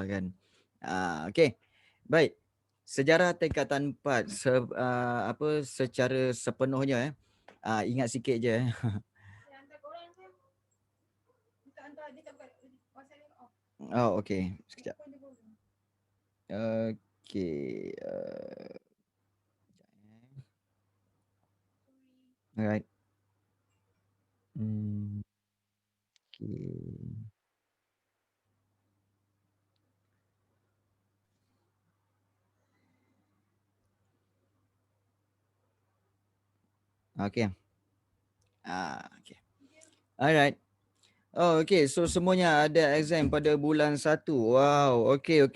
kan. Okey. Baik. Sejarah tingkatan 4 secara sepenuhnya ingat sikit je. Oh, okey. Sekejap. Okey. Alright. Okey. Okey. Okey. Alright. Oh, okey. So semuanya ada exam pada bulan 1. Wow. Okey.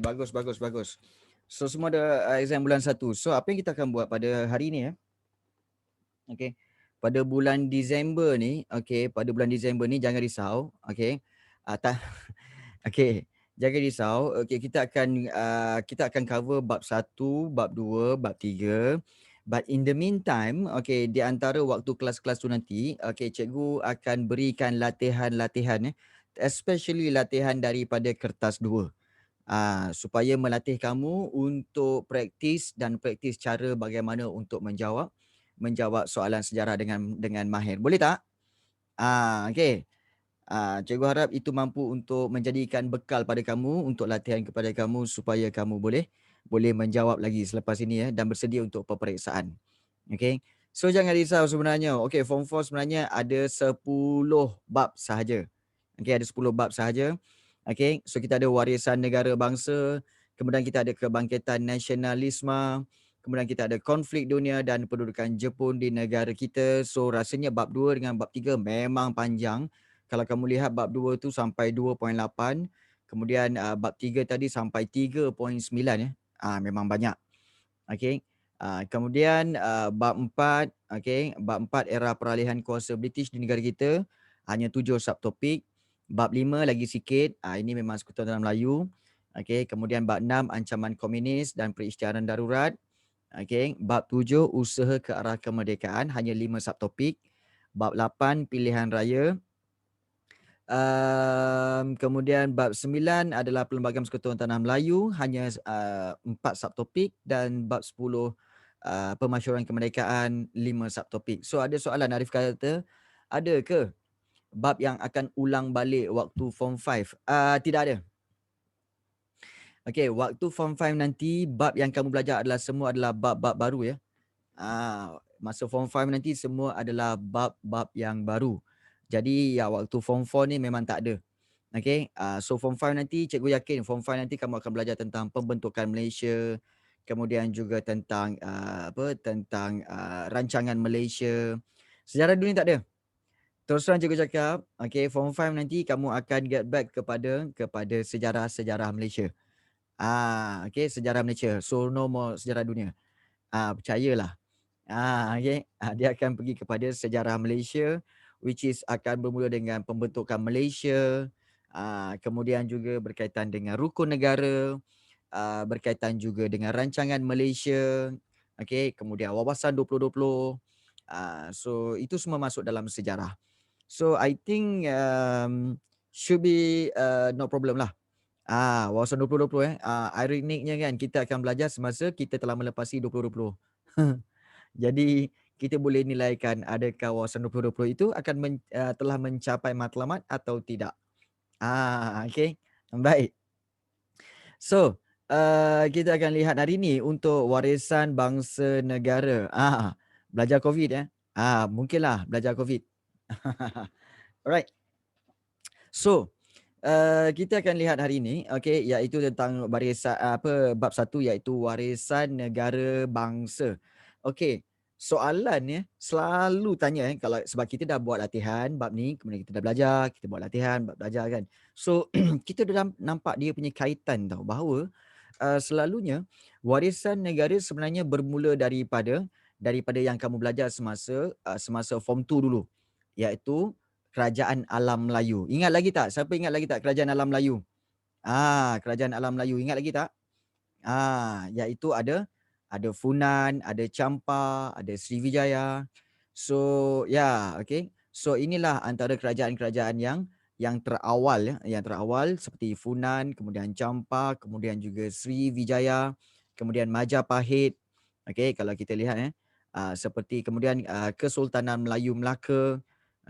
Bagus, bagus, bagus. So semua ada exam bulan 1. So apa yang kita akan buat pada hari ni ya? Okey. Pada bulan Disember ni, pada bulan Disember ni jangan risau, okey. Tak okey, jangan risau. Okey, kita akan cover bab 1, bab 2, bab 3. But in the meantime, di antara waktu kelas-kelas tu nanti, cikgu akan berikan latihan-latihan especially latihan daripada kertas 2. Supaya melatih kamu untuk praktis cara bagaimana untuk menjawab soalan sejarah dengan mahir. Boleh tak? Okey. Cikgu harap itu mampu untuk menjadikan bekal pada kamu, untuk latihan kepada kamu supaya kamu boleh menjawab lagi selepas ini dan bersedia untuk peperiksaan. Okey. So jangan risau sebenarnya. Okey, form 4 sebenarnya ada 10 bab sahaja. Okey, ada 10 bab sahaja. Okey, so kita ada warisan negara bangsa, kemudian kita ada kebangkitan nasionalisme, kemudian kita ada konflik dunia dan pendudukan Jepun di negara kita. So rasanya bab 2 dengan bab 3 memang panjang. Kalau kamu lihat bab 2 tu sampai 2.8, kemudian bab 3 tadi sampai 3.9 ya. Memang banyak. Okey. Kemudian bab 4, bab 4 era peralihan kuasa British di negara kita, hanya 7 subtopik. Bab 5 lagi sikit, ini memang sekutuan dalam Melayu. Okey, kemudian bab 6 ancaman komunis dan perisytiharan darurat. Okey, bab 7 usaha ke arah kemerdekaan, hanya 5 subtopik. Bab 8 pilihan raya. Kemudian bab 9 adalah Perlembagaan Persekutuan Tanah Melayu, hanya 4 subtopik, dan bab 10 Pemasyuran Kemerdekaan, 5 subtopik. So ada soalan, Arif kata, ada ke bab yang akan ulang balik waktu form 5? Tidak ada. Okey, waktu form 5 nanti bab yang kamu belajar semua adalah bab-bab baru ya. Masa form 5 nanti semua adalah bab-bab yang baru. Jadi ya waktu form 4 ni memang tak ada. Okey, so form 5 nanti cikgu yakin form 5 nanti kamu akan belajar tentang pembentukan Malaysia, kemudian juga tentang rancangan Malaysia. Sejarah dunia tak ada. Terus terang cikgu cakap, form 5 nanti kamu akan get back kepada sejarah-sejarah Malaysia. Sejarah Malaysia. So no more sejarah dunia. Percayalah. Dia akan pergi kepada sejarah Malaysia, which is akan bermula dengan pembentukan Malaysia, kemudian juga berkaitan dengan rukun negara, berkaitan juga dengan rancangan Malaysia, kemudian wawasan 2020. So itu semua masuk dalam sejarah. So I think should be no problem lah. Wawasan 2020 ironiknya kan kita akan belajar semasa kita telah melepasi 2020. Jadi kita boleh nilaikan adakah wawasan 2020 itu akan telah mencapai matlamat atau tidak. Okey. Baik. So, kita akan lihat hari ini untuk warisan bangsa negara. Belajar COVID ya. Mungkinlah belajar COVID. Alright. So, kita akan lihat hari ini, iaitu tentang bab 1 iaitu warisan negara bangsa. Okey, soalannya selalu tanya kalau sebab kita dah buat latihan bab ni, kemudian kita dah belajar, kita buat latihan bab belajar kan. So, kita dah nampak dia punya kaitan tau bahawa selalunya warisan negara sebenarnya bermula daripada yang kamu belajar semasa form 2 dulu, iaitu Kerajaan Alam Melayu. Ingat lagi tak? Siapa ingat lagi tak Kerajaan Alam Melayu? Kerajaan Alam Melayu. Ingat lagi tak? Iaitu ada Funan, ada Champa, ada Srivijaya. So, So inilah antara kerajaan-kerajaan yang yang terawal ya, yang terawal seperti Funan, kemudian Champa, kemudian juga Sriwijaya, kemudian Majapahit. Okey, kalau kita lihat seperti kemudian Kesultanan Melayu Melaka,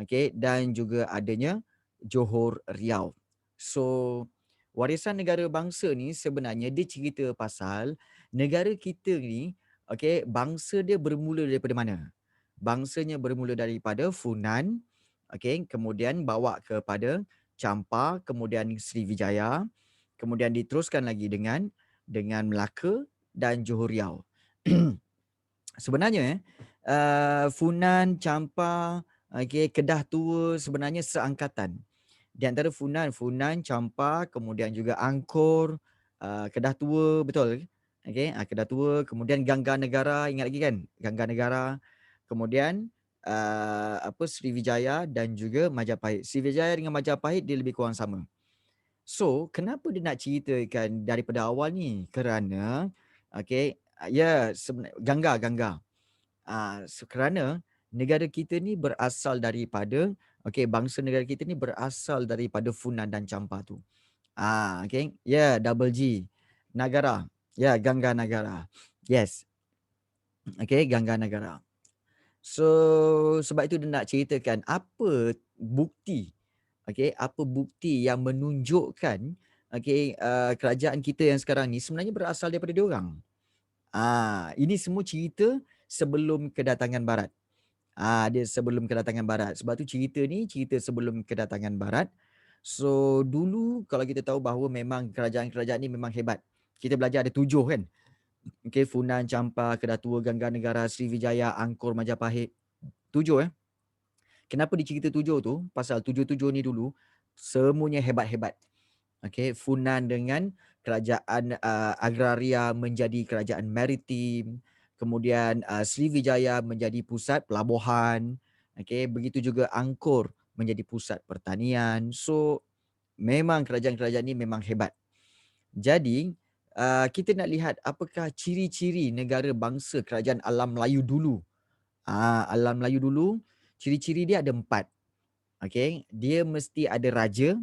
okey, dan juga adanya Johor Riau. So warisan negara bangsa ni sebenarnya dia cerita pasal negara kita ni, okey, bangsa dia bermula daripada mana? Bangsanya bermula daripada Funan, okey, kemudian bawa kepada Champa, kemudian Sriwijaya, kemudian diteruskan lagi dengan Melaka dan Johor Riau. Sebenarnya Funan, Champa, okey, Kedah Tua sebenarnya seangkatan. Di antara Funan, Champa, kemudian juga Angkor, Kedah Tua, betul? Okey, Kedah Tua, kemudian Gangga Negara, ingat lagi kan? Gangga Negara. Kemudian Sriwijaya dan juga Majapahit. Sriwijaya dengan Majapahit dia lebih kurang sama. So, kenapa dia nak ceritakan daripada awal ni? Kerana okey, Gangga. Kerana negara kita ni berasal daripada bangsa negara kita ni berasal daripada Funan dan Champa tu. Okey. Ya, double G. Nagara. Ya, Gangga Negara. Yes. Okey, Gangga Negara. So, sebab itu dia nak ceritakan apa bukti, apa bukti yang menunjukkan kerajaan kita yang sekarang ni sebenarnya berasal daripada diorang. Ini semua cerita sebelum kedatangan Barat. Dia sebelum kedatangan Barat. Sebab tu cerita ni cerita sebelum kedatangan Barat. So, dulu kalau kita tahu bahawa memang kerajaan-kerajaan ni memang hebat. Kita belajar ada 7 kan. Okey, Funan, Champa, Kedah Tua, Gangga Negara, Sriwijaya, Angkor, Majapahit. 7 Kenapa dicerita 7 tu? Pasal 7-7 ni dulu semuanya hebat-hebat. Okey, Funan dengan kerajaan agraria menjadi kerajaan maritim. Kemudian Sriwijaya menjadi pusat pelabuhan. Okey, begitu juga Angkor menjadi pusat pertanian. So memang kerajaan-kerajaan ni memang hebat. Jadi kita nak lihat apakah ciri-ciri negara bangsa kerajaan alam Melayu dulu. Alam Melayu dulu, ciri-ciri dia ada 4. Okey, dia mesti ada raja.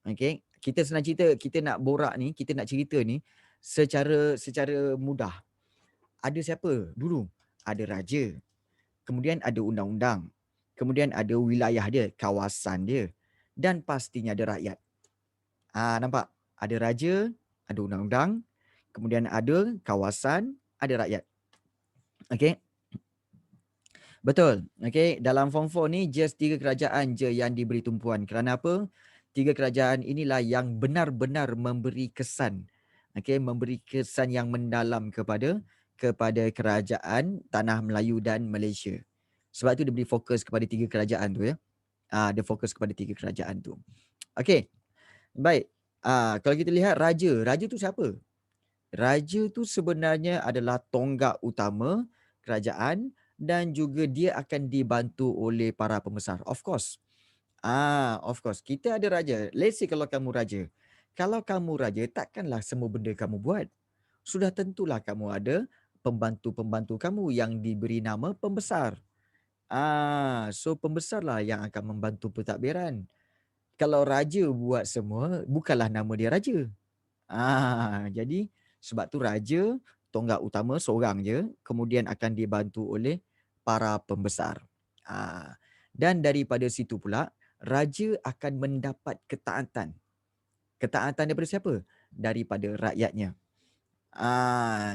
Okey, kita senang cerita, kita nak borak ni, kita nak cerita ni secara mudah. Ada siapa dulu? Ada raja. Kemudian ada undang-undang. Kemudian ada wilayah dia, kawasan dia. Dan pastinya ada rakyat. Nampak? Ada raja, ada undang-undang, kemudian ada kawasan, ada rakyat. Okey? Betul. Okey, dalam form 4 ni just 3 kerajaan je yang diberi tumpuan. Kerana apa? 3 kerajaan inilah yang benar-benar memberi kesan. Okey, memberi kesan yang mendalam kepada kerajaan Tanah Melayu dan Malaysia. Sebab tu dia beri fokus kepada 3 kerajaan tu ya. Dia fokus kepada 3 kerajaan tu. Okey. Baik. Kalau kita lihat raja tu siapa? Raja tu sebenarnya adalah tonggak utama kerajaan dan juga dia akan dibantu oleh para pembesar. Of course. Of course. Kita ada raja. Let's say kalau kamu raja. Kalau kamu raja, takkanlah semua benda kamu buat. Sudah tentulah kamu ada pembantu-pembantu kamu yang diberi nama pembesar. So pembesarlah yang akan membantu pentadbiran. Kalau raja buat semua, bukanlah nama dia raja. Jadi sebab tu raja tonggak utama seorang je, kemudian akan dibantu oleh para pembesar. Dan daripada situ pula raja akan mendapat ketaatan. Ketaatan daripada siapa? Daripada rakyatnya.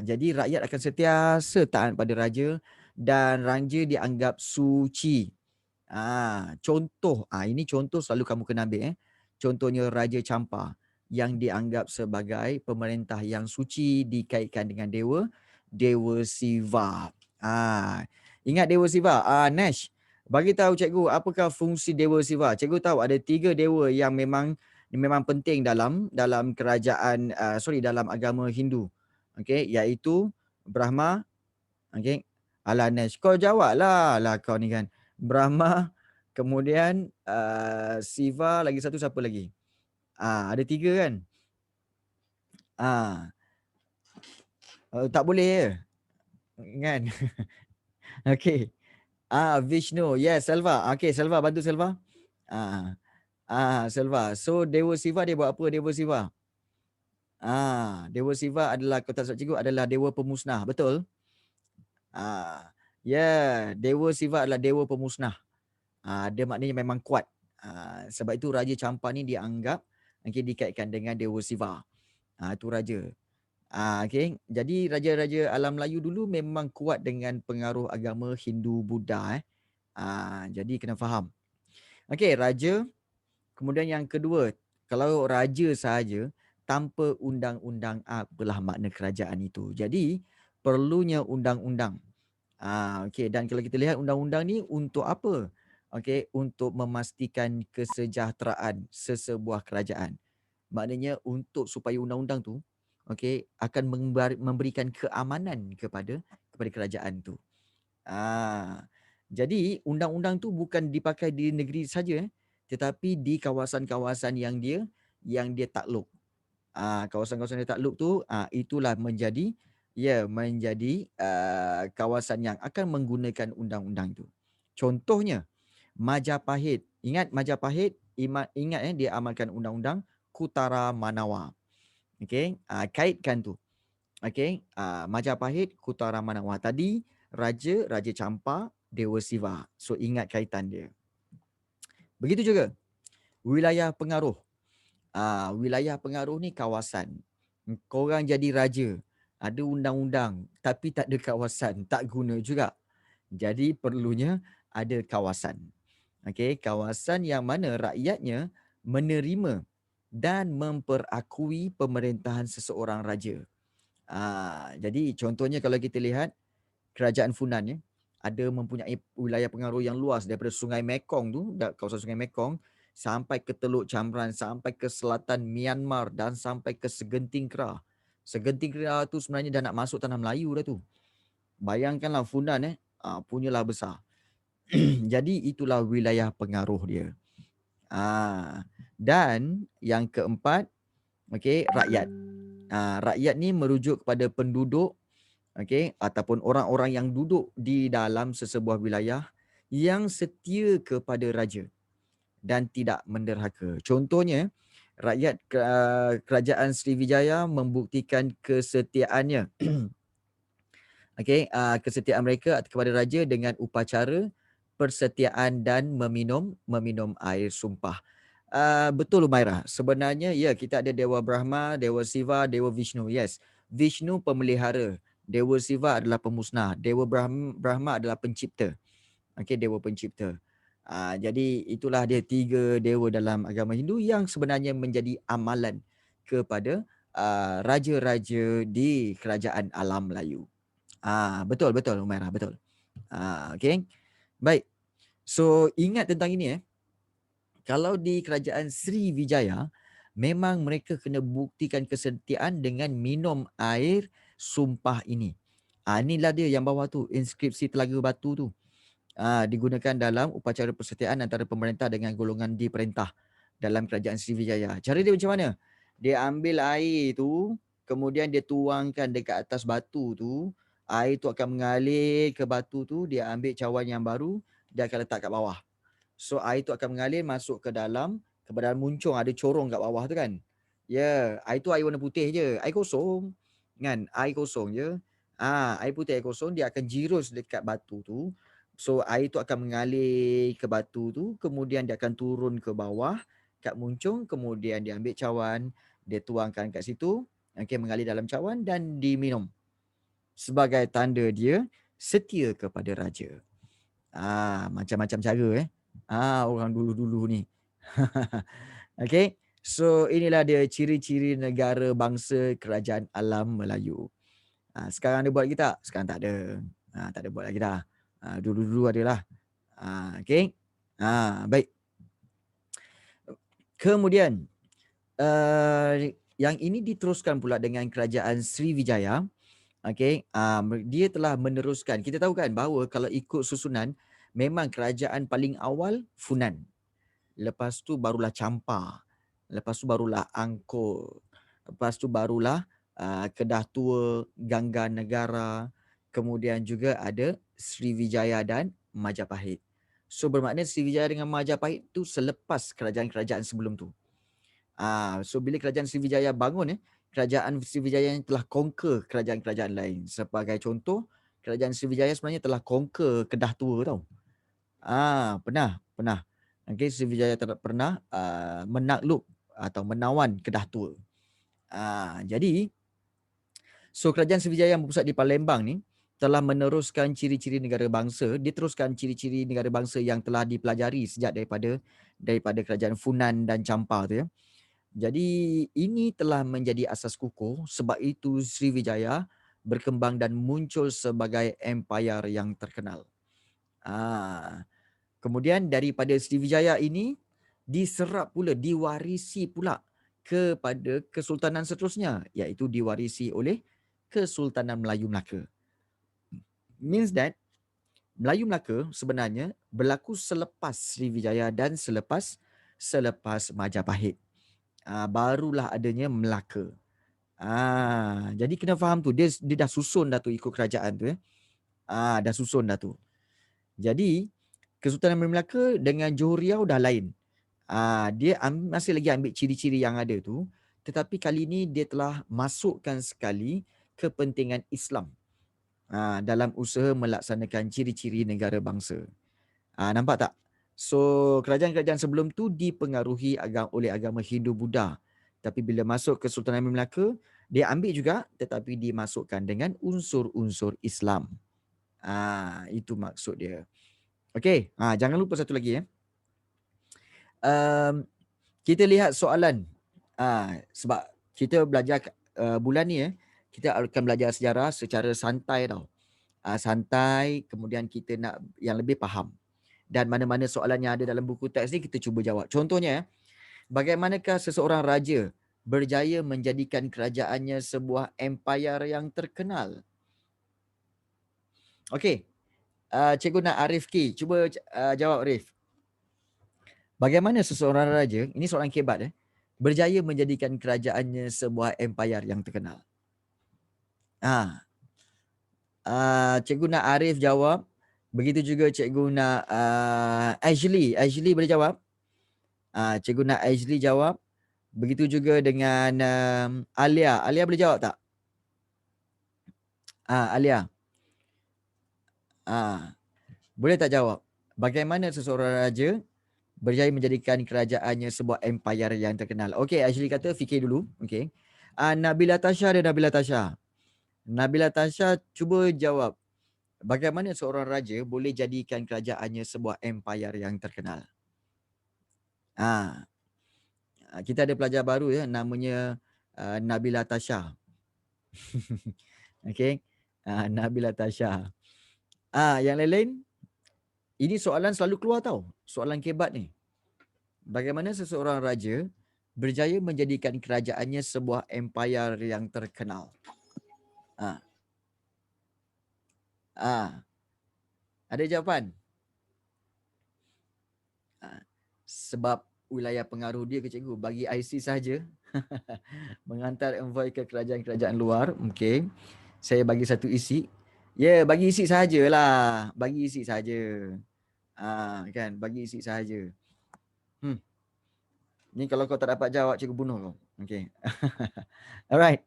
Jadi rakyat akan sentiasa taat pada raja dan raja dianggap suci. Contoh, ini contoh selalu kamu kena ambil. Contohnya Raja Champa yang dianggap sebagai pemerintah yang suci dikaitkan dengan Dewa Siva. Ingat Dewa Siva? Nash, bagi tahu cikgu apakah fungsi Dewa Siva. Cikgu tahu ada 3 dewa yang memang penting dalam kerajaan dalam agama Hindu. Okey, iaitu Brahma. Okey. Alah Nash, kau jawablah kau ni kan. Brahma, kemudian Siva, lagi satu siapa lagi? Ada 3 kan? Tak boleh ya? Kan? Okey. Vishnu. Yes, Selva. Okey, Selva, bantu Selva. Selva. So Dewa Siva dia buat apa Dewa Siva? Dewa Siva adalah, kalau tak salah cikgu, adalah dewa pemusnah, betul? Dewa Siva adalah dewa pemusnah. Dia maknanya memang kuat. Sebab itu Raja Champa ni dianggap dikaitkan dengan Dewa Siva. Itu raja. Jadi raja-raja alam Melayu dulu memang kuat dengan pengaruh agama Hindu, Buddha. Jadi kena faham. Raja. Kemudian yang kedua, kalau raja sahaja, tanpa undang-undang, apalah makna kerajaan itu. Jadi perlunya undang-undang. Dan kalau kita lihat undang-undang ni untuk apa? Untuk memastikan kesejahteraan sesebuah kerajaan. Maknanya untuk supaya undang-undang tu akan memberikan keamanan kepada kerajaan tu. Jadi undang-undang tu bukan dipakai di negeri saja, tetapi di kawasan-kawasan yang dia takluk. Kawasan-kawasan dia takluk tu, itulah menjadi kawasan yang akan menggunakan undang-undang tu. Contohnya Majapahit. Ingat Majapahit, ingat dia amalkan undang-undang Kutara Manawa. Kaitkan tu. Majapahit, Kutara Manawa. Tadi Raja Champa, Dewa Siva. So ingat kaitan dia. Begitu juga wilayah pengaruh. Wilayah pengaruh ni kawasan. Korang jadi raja, ada undang-undang tapi tak ada kawasan, tak guna juga. Jadi perlunya ada kawasan. Kawasan yang mana rakyatnya menerima dan memperakui pemerintahan seseorang raja. Jadi contohnya kalau kita lihat kerajaan Funan ada mempunyai wilayah pengaruh yang luas daripada Sungai Mekong tu, kawasan Sungai Mekong sampai ke Teluk Cambran, sampai ke selatan Myanmar dan sampai ke Segenting Kera. Segenting Kera tu sebenarnya dah nak masuk tanah Melayu dah tu. Bayangkanlah Funan punyalah besar. Jadi itulah wilayah pengaruh dia. Dan yang keempat, rakyat. Rakyat ni merujuk kepada penduduk ataupun orang-orang yang duduk di dalam sesebuah wilayah yang setia kepada raja dan tidak menderhaka. Contohnya, rakyat kerajaan Sriwijaya membuktikan kesetiaannya. Kesetiaan mereka kepada raja dengan upacara persetiaan dan meminum air sumpah. Betul Umairah. Sebenarnya kita ada Dewa Brahma, Dewa Siva, Dewa Vishnu. Yes. Vishnu pemelihara. Dewa Siva adalah pemusnah. Dewa Brahma adalah pencipta. Dewa pencipta. Jadi itulah dia 3 dewa dalam agama Hindu yang sebenarnya menjadi amalan kepada raja-raja di kerajaan alam Melayu. Betul Umairah, betul. Baik. So ingat tentang ini kalau di kerajaan Sriwijaya memang mereka kena buktikan kesetiaan dengan minum air sumpah ini. Inilah dia yang bawah tu, inskripsi Telaga Batu tu. Digunakan dalam upacara persetiaan antara pemerintah dengan golongan diperintah dalam kerajaan Sriwijaya. Cara dia macam mana? Dia ambil air tu, kemudian dia tuangkan dekat atas batu tu. Air tu akan mengalir ke batu tu, dia ambil cawan yang baru, dia akan letak kat bawah. So air tu akan mengalir masuk ke dalam muncung, ada corong kat bawah tu kan. Air tu air warna putih je, air kosong. Kan? Air kosong je. Air putih, air kosong, dia akan jirus dekat batu tu. So air tu akan mengalir ke batu tu, kemudian dia akan turun ke bawah kat muncung, kemudian dia ambil cawan, dia tuangkan kat situ, mengalir dalam cawan dan diminum. Sebagai tanda dia setia kepada raja. Macam-macam cara orang dulu-dulu ni. So inilah dia ciri-ciri negara bangsa kerajaan alam Melayu. Sekarang ada buat lagi tak? Sekarang tak ada. Tak ada buat lagi dah. Dulu-dulu adalah. Baik. Kemudian yang ini diteruskan pula dengan kerajaan Sriwijaya. Dia telah meneruskan. Kita tahu kan bahawa kalau ikut susunan memang kerajaan paling awal Funan. Lepas tu barulah Champa. Lepas tu barulah Angkor. Lepas tu barulah Kedah Tua, Gangga Negara. Kemudian juga ada Sriwijaya dan Majapahit. So bermakna Sriwijaya dengan Majapahit tu selepas kerajaan-kerajaan sebelum tu. So bila kerajaan Sriwijaya bangun, kerajaan Sriwijaya yang telah conquer kerajaan-kerajaan lain. Sebagai contoh, kerajaan Sriwijaya sebenarnya telah conquer Kedah Tua tau. Pernah. Okay, Sriwijaya pernah menakluk atau menawan Kedah Tua. Jadi, so kerajaan Sriwijaya yang berpusat di Palembang ni telah meneruskan ciri-ciri negara bangsa, diteruskan ciri-ciri negara bangsa yang telah dipelajari sejak daripada kerajaan Funan dan Champa tu ya. Jadi ini telah menjadi asas kukuh, sebab itu Sriwijaya berkembang dan muncul sebagai empayar yang terkenal. Kemudian daripada Sriwijaya ini diserap pula, diwarisi pula kepada kesultanan seterusnya, iaitu diwarisi oleh Kesultanan Melayu Melaka. Means that Melayu Melaka sebenarnya berlaku selepas Sriwijaya dan selepas Majapahit. Barulah adanya Melaka. Jadi kena faham tu, dia dah susun dah tu ikut kerajaan tu ya. Dah susun dah tu. Jadi Kesultanan Melayu Melaka dengan Johor Riau dah lain. Dia masih lagi ambil ciri-ciri yang ada tu, tetapi kali ni dia telah masukkan sekali kepentingan Islam dalam usaha melaksanakan ciri-ciri negara bangsa. Nampak tak? So kerajaan-kerajaan sebelum tu dipengaruhi oleh agama Hindu-Buddha. Tapi bila masuk ke Sultan Melayu Melaka, dia ambil juga tetapi dimasukkan dengan unsur-unsur Islam. Itu maksud dia. Okey, jangan lupa satu lagi ya. Kita lihat soalan. Sebab kita belajar bulan ni kita akan belajar sejarah secara santai tau. Santai, kemudian kita nak yang lebih faham. Dan mana-mana soalan yang ada dalam buku teks ni kita cuba jawab. Contohnya, bagaimanakah seseorang raja berjaya menjadikan kerajaannya sebuah empayar yang terkenal? Okey. Cikgu nak Arif Ki. Cuba jawab Arif. Bagaimana seseorang raja, ini soalan kebat berjaya menjadikan kerajaannya sebuah empayar yang terkenal? Cikgu nak Arif jawab. Begitu juga cikgu nak Ashley. Ashley boleh jawab? Cikgu nak Ashley jawab. Begitu juga dengan Alia. Alia boleh jawab tak? Alia. Boleh tak jawab? Bagaimana seseorang raja berjaya menjadikan kerajaannya sebuah empayar yang terkenal? Okey, Ashley kata fikir dulu. Okey. Nabila Tasha dan Nabila Tasha. Nabila Tasha cuba jawab. Bagaimana seorang raja boleh jadikan kerajaannya sebuah empayar yang terkenal? Kita ada pelajar baru ya, namanya Nabila Tasha. Okey. Nabila Tasha. Yang lain-lain, ini soalan selalu keluar tau. Soalan kebat ni. Bagaimana seseorang raja berjaya menjadikan kerajaannya sebuah empayar yang terkenal? Ada jawapan? Sebab wilayah pengaruh dia ke cikgu? Bagi IC saja. Menghantar envoy ke kerajaan-kerajaan luar. Okey. Saya bagi satu isi. Bagi isi sajalah. Bagi isi saja. Kan, bagi isi saja. Ni kalau kau tak dapat jawab, cikgu bunuh kau. Okey. Alright.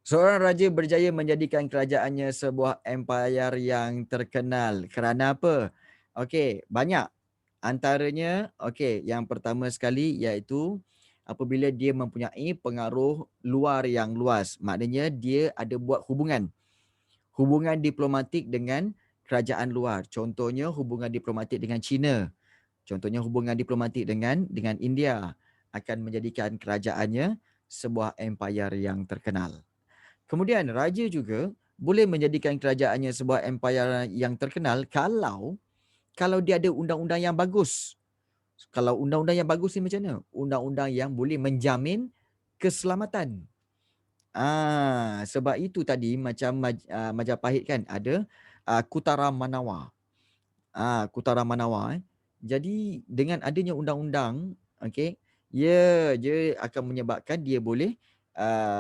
Seorang raja berjaya menjadikan kerajaannya sebuah empayar yang terkenal. Kerana apa? Okey, banyak. Antaranya, yang pertama sekali iaitu apabila dia mempunyai pengaruh luar yang luas. Maknanya dia ada buat hubungan diplomatik dengan kerajaan luar. Contohnya hubungan diplomatik dengan China. Contohnya hubungan diplomatik dengan India akan menjadikan kerajaannya sebuah empayar yang terkenal. Kemudian raja juga boleh menjadikan kerajaannya sebuah empayar yang terkenal kalau dia ada undang-undang yang bagus. Kalau undang-undang yang bagus ni macam mana? Undang-undang yang boleh menjamin keselamatan. Sebab itu tadi macam Majapahit kan ada Kutara Manawa. Kutara Manawa. Jadi dengan adanya undang-undang, dia akan menyebabkan dia boleh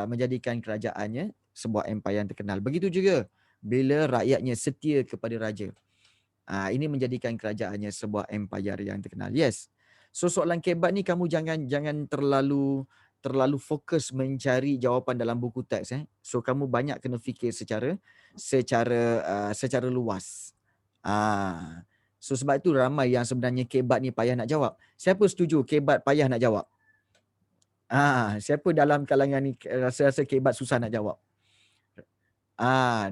menjadikan kerajaannya sebuah empayar yang terkenal. Begitu juga bila rakyatnya setia kepada raja. Ini menjadikan kerajaannya sebuah empire yang terkenal. Yes. So soalan kebat ni kamu jangan terlalu fokus mencari jawapan dalam buku teks. So kamu banyak kena fikir secara luas. So sebab itu ramai yang sebenarnya kebat ni payah nak jawab. Siapa setuju kebat payah nak jawab? Siapa dalam kalangan ni rasa kebat susah nak jawab?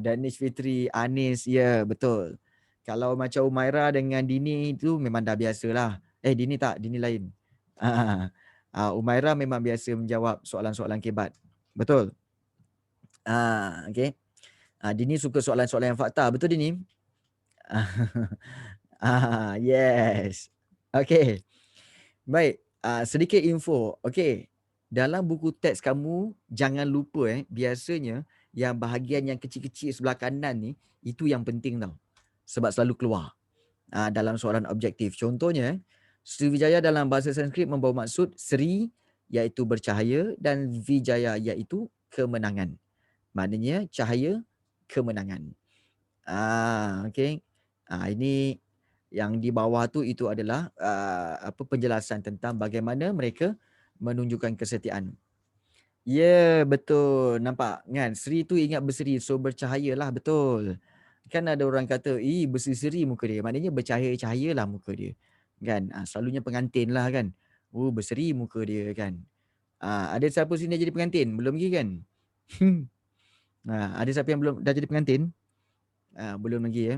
Danish Fitri, Anis, ya betul. Kalau macam Umaira dengan Dini itu memang dah biasalah. Dini tak, Dini lain. Umaira memang biasa menjawab soalan-soalan kebat. Betul. Okay. Dini suka soalan-soalan yang fakta. Betul Dini? Yes. Okay. Baik. Sedikit info. Okay. Dalam buku teks kamu, jangan lupa biasanya yang bahagian yang kecil-kecil sebelah kanan ni, itu yang penting tau. Sebab selalu keluar dalam soalan objektif. Contohnya, Sriwijaya dalam bahasa Sanskrit membawa maksud Sri iaitu bercahaya dan Vijaya iaitu kemenangan. Maknanya cahaya kemenangan. Okay. Ini yang di bawah tu itu adalah penjelasan tentang bagaimana mereka menunjukkan kesetiaan. Ya, betul. Nampak kan? Seri tu ingat berseri. So bercahayalah, betul. Kan ada orang kata, berseri-seri muka dia. Maknanya bercahaya-cahayalah muka dia. Kan? Selalunya pengantin lah kan. Berseri muka dia kan. Ada siapa sini jadi pengantin? Belum lagi kan? Ada siapa yang belum dah jadi pengantin? Belum lagi ya.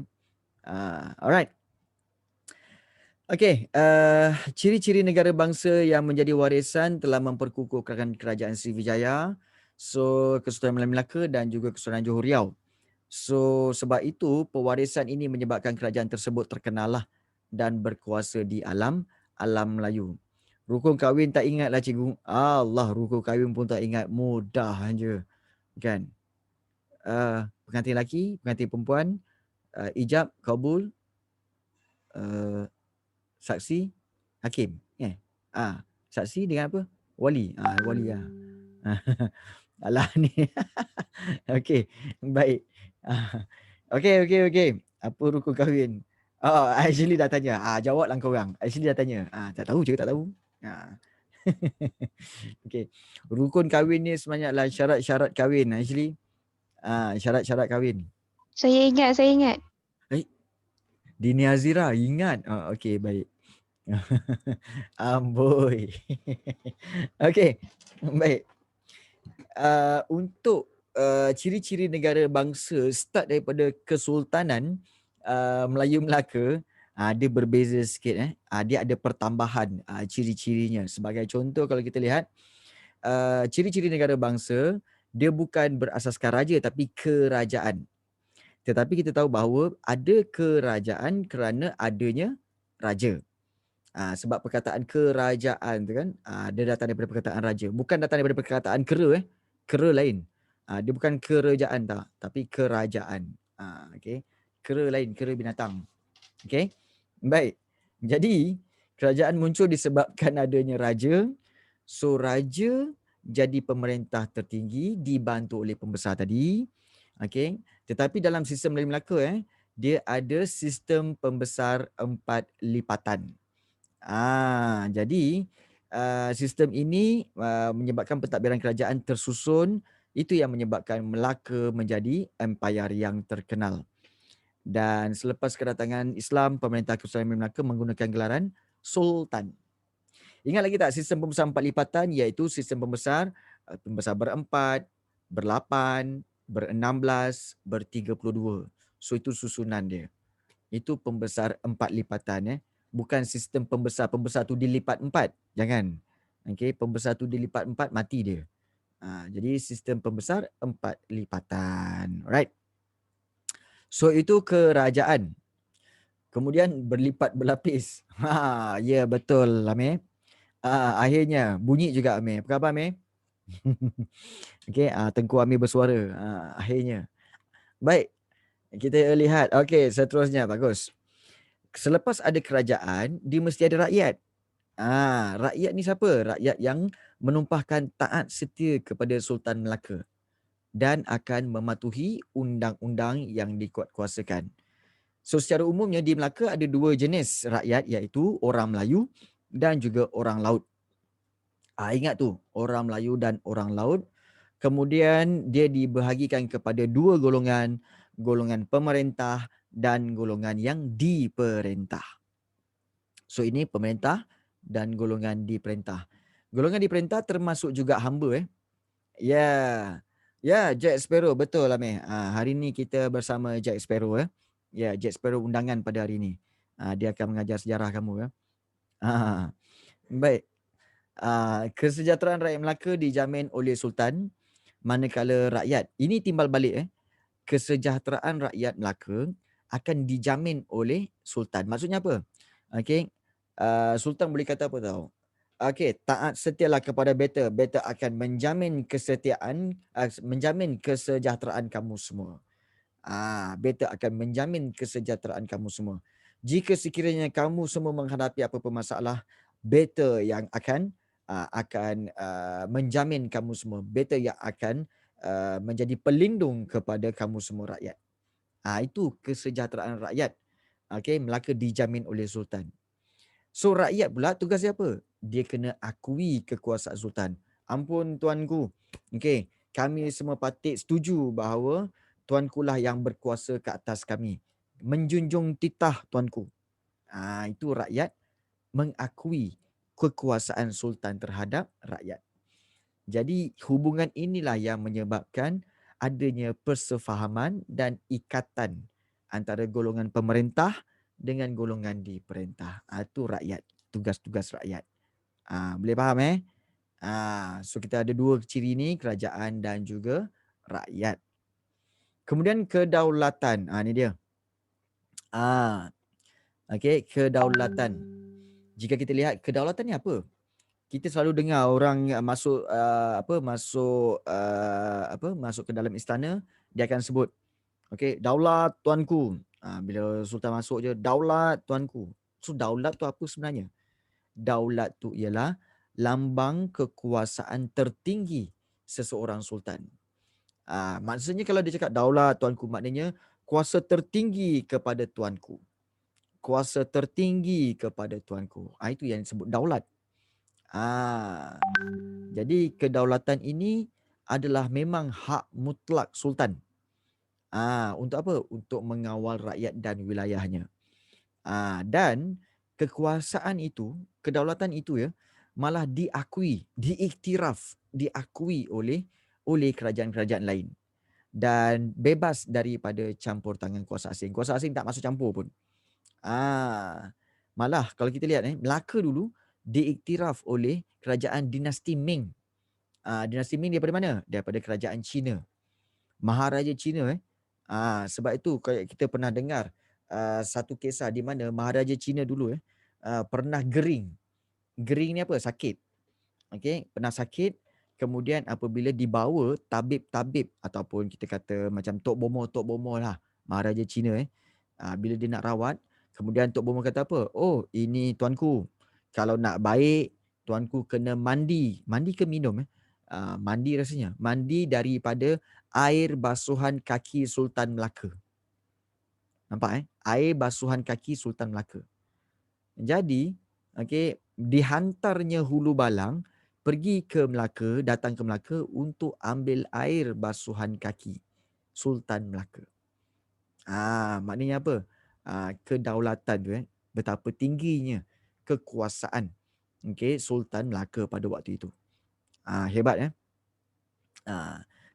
Alright. Okey, ciri-ciri negara bangsa yang menjadi warisan telah memperkukuhkan kerajaan Sriwijaya, so Kesultanan Melaka dan juga Kesultanan Johor Riau. So sebab itu pewarisan ini menyebabkan kerajaan tersebut terkenal dan berkuasa di alam Melayu. Rukun kahwin tak ingatlah cikgu. Allah, rukun kahwin pun tak ingat, mudah je. Kan? Pengantin lelaki, pengantin perempuan, ijab, kabul, saksi, hakim. Saksi dengan apa? Wali. Wali lah. Alah ni. Okey, baik. Okey. Apa rukun kahwin? Actually dah tanya. Jawablah korang. Actually dah tanya. Tak tahu je, tak tahu. Okey. Rukun kahwin ni sebenarnya adalah syarat-syarat kahwin. Actually, syarat-syarat kahwin. Saya ingat. Dini Azira, ingat. Okey, baik. Amboi. Okey, baik. Untuk ciri-ciri negara bangsa start daripada Kesultanan Melayu Melaka, dia berbeza sikit. Dia ada pertambahan ciri-cirinya. Sebagai contoh kalau kita lihat, ciri-ciri negara bangsa, dia bukan berasaskan raja tapi kerajaan. Tetapi kita tahu bahawa ada kerajaan kerana adanya raja. Sebab perkataan kerajaan tu kan, dia datang daripada perkataan raja. Bukan datang daripada perkataan kera. Kera lain. Dia bukan kerajaan tak, tapi kerajaan. Okay. Kera lain, kera binatang. Okay. Baik. Jadi, kerajaan muncul disebabkan adanya raja. So, raja jadi pemerintah tertinggi dibantu oleh pembesar tadi. Okay. Tetapi dalam sistem Melayu Melaka, dia ada sistem pembesar 4 lipatan. Jadi sistem ini menyebabkan pentadbiran kerajaan tersusun. Itu yang menyebabkan Melaka menjadi empire yang terkenal. Dan selepas kedatangan Islam, pemerintah Kesultanan Melaka menggunakan gelaran Sultan. Ingat lagi tak sistem pembesar 4 lipatan, iaitu sistem pembesar berempat, berlapan, ber-16, ber-32. So itu susunan dia. Itu pembesar 4 lipatan. Bukan sistem pembesar tu dilipat 4. Jangan. Okay, pembesar tu dilipat 4, mati dia. Jadi sistem pembesar 4 lipatan. Alright. So itu kerajaan. Kemudian berlipat berlapis. Ya, betul Amir. Akhirnya bunyi juga Amir. Apa khabar Amir? Okay, Tengku Amir bersuara. Akhirnya. Baik. Kita lihat. Okay, seterusnya. Bagus. Selepas ada kerajaan, dia mesti ada rakyat. Rakyat ni siapa? Rakyat yang menumpahkan taat setia kepada Sultan Melaka dan akan mematuhi undang-undang yang dikuatkuasakan. So secara umumnya di Melaka ada dua jenis rakyat, iaitu orang Melayu dan juga orang laut. Ingat tu, orang Melayu dan orang laut. Kemudian dia dibahagikan kepada dua golongan, golongan pemerintah dan golongan yang diperintah. So ini pemerintah dan golongan diperintah. Golongan diperintah termasuk juga hamba. Ya, ya, Jack Sparrow, betul lah Meh. Hari ni kita bersama Jack Sparrow. Ya, Jack Sparrow undangan pada hari ni. Dia akan mengajar sejarah kamu. Baik. Kesejahteraan rakyat Melaka dijamin oleh Sultan, manakala rakyat, ini timbal balik, kesejahteraan rakyat Melaka akan dijamin oleh Sultan. Maksudnya apa? Okey, Sultan boleh kata apa tahu? Okey, taat setialah kepada beta, beta akan menjamin kesetiaan, menjamin kesejahteraan kamu semua. Beta akan menjamin kesejahteraan kamu semua. Jika sekiranya kamu semua menghadapi apa-apa masalah, beta yang akan menjamin kamu semua. Beta yang akan menjadi pelindung kepada kamu semua rakyat. Itu kesejahteraan rakyat. Okey, Melaka dijamin oleh Sultan. So rakyat pula tugas dia apa? Dia kena akui kekuasaan Sultan. Ampun tuanku. Okey, kami semua patut setuju bahawa tuanku lah yang berkuasa ke atas kami. Menjunjung titah tuanku. Itu rakyat mengakui kekuasaan Sultan terhadap rakyat. Jadi hubungan inilah yang menyebabkan adanya persefahaman dan ikatan antara golongan pemerintah dengan golongan diperintah. Itu rakyat, tugas-tugas rakyat. Boleh faham So kita ada dua ciri ni, kerajaan dan juga rakyat. Kemudian kedaulatan. Ni dia. Okey, kedaulatan. Jika kita lihat kedaulatan ni apa? Kita selalu dengar orang masuk ke dalam istana, dia akan sebut, okey, daulat tuanku. Bila Sultan masuk je, daulat tuanku. So daulat tu apa sebenarnya? Daulat tu ialah lambang kekuasaan tertinggi seseorang sultan. Maksudnya kalau dia cakap daulat tuanku, maknanya kuasa tertinggi kepada tuanku. Kuasa tertinggi kepada tuanku. Itu yang disebut daulat. Jadi kedaulatan ini adalah memang hak mutlak sultan. Untuk apa? Untuk mengawal rakyat dan wilayahnya. Dan kekuasaan itu, kedaulatan itu malah diakui, diakui oleh kerajaan-kerajaan lain. Dan bebas daripada campur tangan kuasa asing. Kuasa asing tak masuk campur pun. Malah kalau kita lihat Melaka dulu diiktiraf oleh kerajaan dinasti Ming. Dinasti Ming daripada mana? Daripada kerajaan Cina. Maharaja Cina. Sebab itu kita pernah dengar satu kisah di mana Maharaja Cina dulu pernah gering. Gering ni apa? Sakit. Okey, pernah sakit. Kemudian apabila dibawa tabib-tabib ataupun kita kata macam Tok Bomo lah, Maharaja Cina bila dia nak rawat, kemudian Tok Bomo kata apa? Oh, ini tuanku. Kalau nak baik, tuanku kena mandi. Mandi ke minum? Mandi rasanya. Mandi daripada air basuhan kaki Sultan Melaka. Nampak Air basuhan kaki Sultan Melaka. Jadi, okey, dihantarnya Hulu Balang pergi ke Melaka, datang ke Melaka untuk ambil air basuhan kaki Sultan Melaka. Maknanya apa? Kedaulatan tu betapa tingginya kekuasaan Sultan Melaka pada waktu itu. Hebat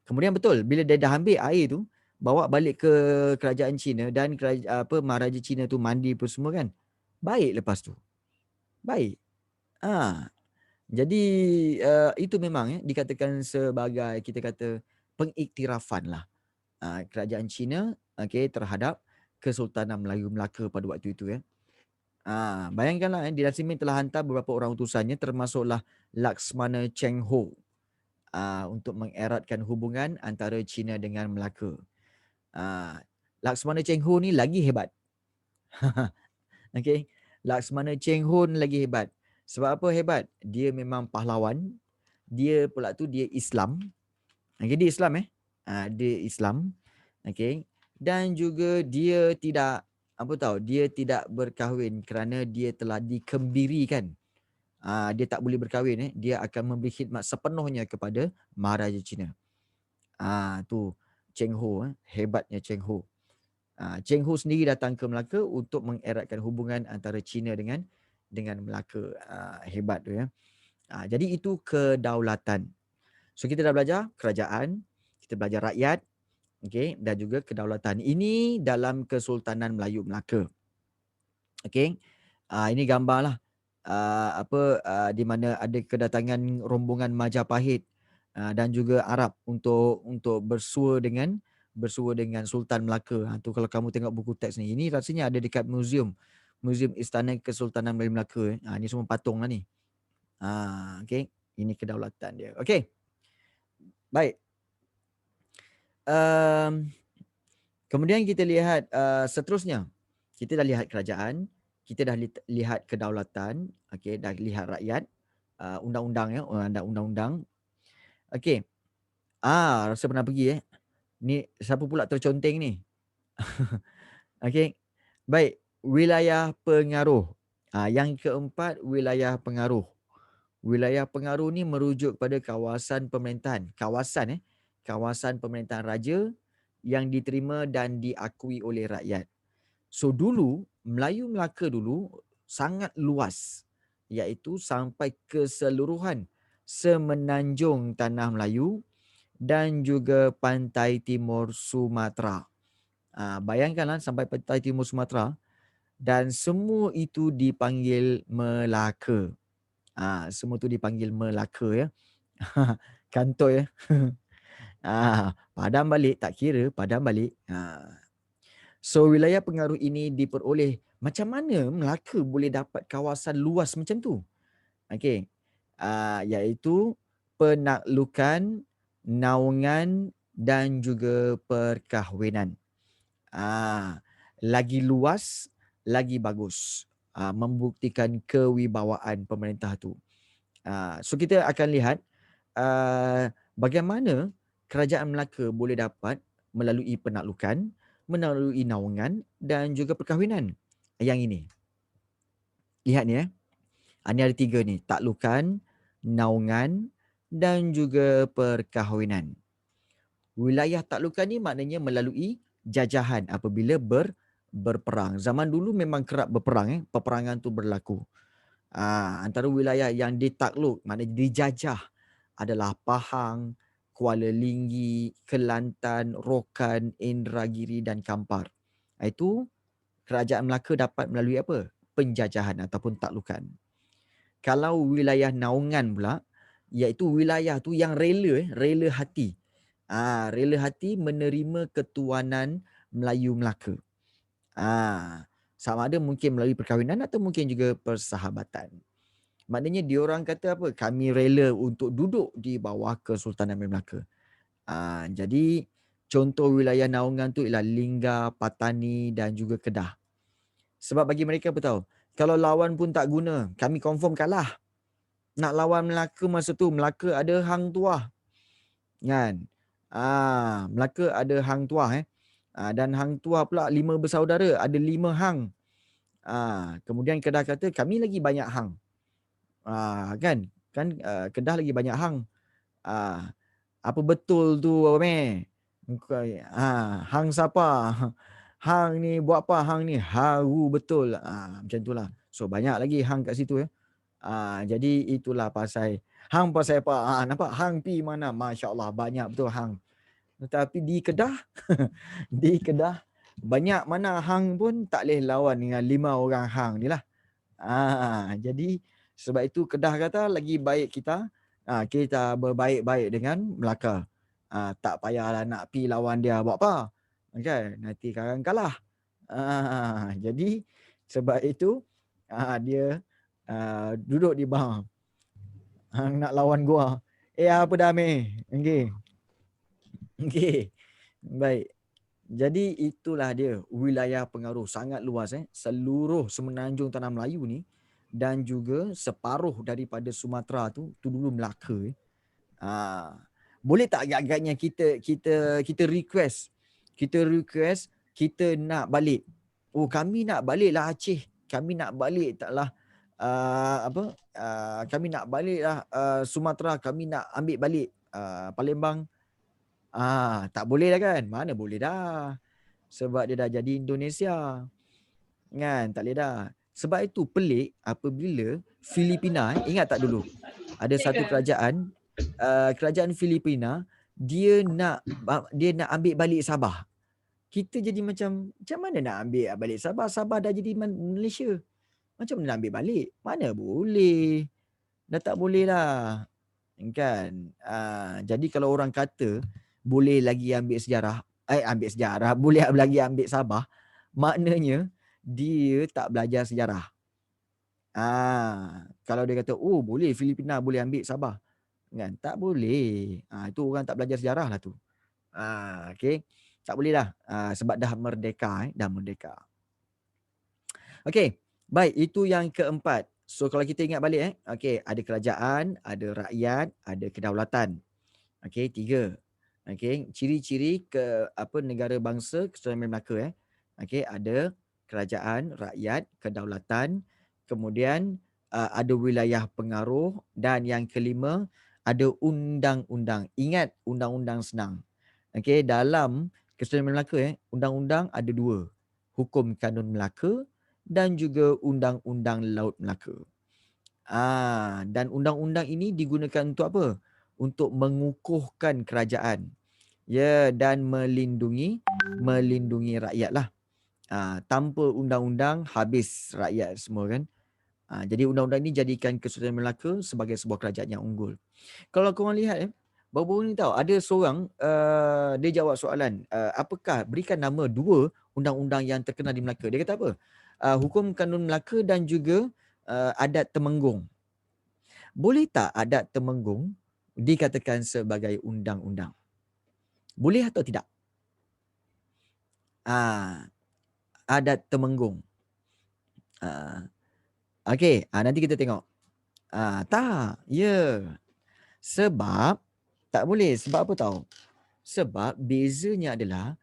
Kemudian betul bila dia dah ambil air tu, bawa balik ke kerajaan Cina dan Maharaja Cina tu mandi pun semua kan. Baik lepas tu. Baik. Jadi itu memang dikatakan sebagai kita kata pengiktirafan lah kerajaan Cina terhadap Kesultanan Melayu Melaka pada waktu itu bayangkanlah Dinasti Ming telah hantar beberapa orang utusannya termasuklah Laksmana Cheng Ho untuk mengeratkan hubungan antara Cina dengan Melaka. Laksmana Cheng Ho ni lagi hebat. Okey, Laksmana Cheng Ho ni lagi hebat. Sebab apa hebat? Dia memang pahlawan. Dia pula tu dia Islam. Dia Islam Dia Islam. Dan juga dia tidak apa tahu, dia tidak berkahwin kerana dia telah dikembirikan. Dia tak boleh berkahwin, dia akan memberi khidmat sepenuhnya kepada Maharaja Cina. Tu Cheng Ho, hebatnya Cheng Ho. Cheng Ho sendiri datang ke Melaka untuk mengeratkan hubungan antara China dengan Melaka. Hebat tu ya. Jadi itu kedaulatan. So kita dah belajar kerajaan, kita belajar rakyat, okey, dan juga kedaulatan. Ini dalam Kesultanan Melayu Melaka. Okey. Ini gambarlah di mana ada kedatangan rombongan Majapahit dan juga Arab untuk bersua dengan Sultan Melaka. Tu kalau kamu tengok buku teks ni, ini rasanya ada dekat muzium Istana Kesultanan Melayu Melaka. Ni semua patung lah ni. Okey, ini kedaulatan dia. Okey. Baik. Kemudian kita lihat seterusnya. Kita dah lihat kerajaan, kita dah lihat kedaulatan, okey, dah lihat rakyat, undang-undang ya, ada undang-undang. Okey. Rasa pernah pergi Ni siapa pula terconteng ni? Okey. Baik, wilayah pengaruh. Yang keempat, wilayah pengaruh. Wilayah pengaruh ni merujuk pada kawasan pemerintahan. Kawasan pemerintahan raja yang diterima dan diakui oleh rakyat. So dulu, Melayu Melaka dulu sangat luas, iaitu sampai keseluruhan semenanjung Tanah Melayu dan juga pantai timur Sumatera. Bayangkanlah sampai pantai timur Sumatera dan semua itu dipanggil Melaka. Semua itu dipanggil Melaka ya. Kantoi ya. Padam balik, tak kira padam balik. So wilayah pengaruh ini diperoleh. Macam mana Melaka boleh dapat kawasan luas macam tu? Okey. Iaitu penaklukan, naungan dan juga perkahwinan. Lagi luas, lagi bagus. Membuktikan kewibawaan pemerintah tu. So kita akan lihat bagaimana kerajaan Melaka boleh dapat melalui penaklukan, melalui naungan dan juga perkahwinan. Yang ini. Lihat ni Ini ada 3 ni. Taklukan, naungan dan juga perkahwinan. Wilayah taklukan ni maknanya melalui jajahan apabila berperang. Zaman dulu memang kerap berperang. Peperangan tu berlaku. Antara wilayah yang ditakluk, maknanya dijajah adalah Pahang, Kuala Linggi, Kelantan, Rokan, Indragiri dan Kampar. Itu kerajaan Melaka dapat melalui apa? Penjajahan ataupun taklukan. Kalau wilayah naungan pula, iaitu wilayah tu yang rela hati. Rela hati menerima ketuanan Melayu Melaka. Sama ada mungkin melalui perkahwinan atau mungkin juga persahabatan. Maknanya diorang kata apa? Kami rela untuk duduk di bawah Kesultanan Melaka. Jadi contoh wilayah naungan tu ialah Linggar, Patani dan juga Kedah. Sebab bagi mereka apa tahu? Kalau lawan pun tak guna, kami confirm kalah. Nak lawan Melaka masa tu, Melaka ada hang tuah. Kan? Melaka ada hang tuah dan hang tuah pula 5 bersaudara, ada 5 hang. Kemudian Kedah kata kami lagi banyak hang. Kan Kedah lagi banyak hang. Apa betul tu apa hang siapa? Hang ni buat apa hang ni? Haru betul. Macam itulah. So banyak lagi hang kat situ ya. Jadi itulah pasal hang pasal apa? Nampak hang pi mana? Masya-Allah banyak betul hang. Tetapi di Kedah di Kedah banyak mana hang pun tak boleh lawan dengan 5 orang hang ni lah. Jadi sebab itu Kedah kata lagi baik kita berbaik-baik dengan Melaka. Tak payahlah nak pi lawan dia buat apa. Kan? Nanti kadang kalah. Jadi sebab itu dia duduk di bawah. Hang nak lawan gua. Apa dah meh? Okey. Baik. Jadi itulah dia wilayah pengaruh sangat luas seluruh semenanjung Tanah Melayu ni dan juga separuh daripada Sumatera tu dulu Melaka. Boleh tak agak-agaknya kita request kita nak balik Oh, kami nak baliklah Aceh. Kami nak balik taklah kami nak baliklah Sumatera. Kami nak ambil balik Palembang. Tak boleh dah kan? Mana boleh dah. Sebab dia dah jadi Indonesia. Kan? Tak boleh dah. Sebab itu pelik apabila Filipina, ingat tak dulu? Ada satu kerajaan, kerajaan Filipina, dia nak ambil balik Sabah. Kita jadi macam mana nak ambil balik Sabah? Sabah dah jadi Malaysia. Macam mana nak ambil balik? Mana boleh. Dah tak boleh lah. Kan? Jadi kalau orang kata boleh lagi ambil sejarah, boleh lagi ambil Sabah, maknanya dia tak belajar sejarah. Kalau dia kata, oh boleh Filipina boleh ambil Sabah. Kan? Tak boleh. Itu orang tak belajar sejarah lah tu. Okay. Tak boleh dah. Sebab dah merdeka. Dah merdeka. Okay. Baik. Itu yang keempat. So kalau kita ingat balik. Okay. Ada kerajaan, ada rakyat, ada kedaulatan. Okay. 3. Okay. Ciri-ciri negara bangsa Kesultanan Melaka. Okay. Ada kerajaan, rakyat, kedaulatan. Kemudian ada wilayah pengaruh. Dan yang kelima, ada undang-undang. Ingat undang-undang senang. Okay, dalam Kesultanan Melaka undang-undang ada 2. Hukum Kanun Melaka dan juga Undang-Undang Laut Melaka. Dan undang-undang ini digunakan untuk apa? Untuk mengukuhkan kerajaan. Ya, dan melindungi rakyat lah. Tanpa undang-undang habis rakyat semua kan. Jadi undang-undang ini jadikan Kesultanan Melaka sebagai sebuah kerajaan yang unggul. Kalau korang lihat baru-baru ni tahu ada seorang dia jawab soalan apakah berikan nama 2 undang-undang yang terkenal di Melaka. Dia kata apa? Hukum Kanun Melaka dan juga adat Temenggung. Boleh tak adat Temenggung dikatakan sebagai undang-undang? Boleh atau tidak? Adat Temenggung. Okey, nanti kita tengok. Tak. Ya. Sebab tak boleh. Sebab apa tahu? Sebab bezanya adalah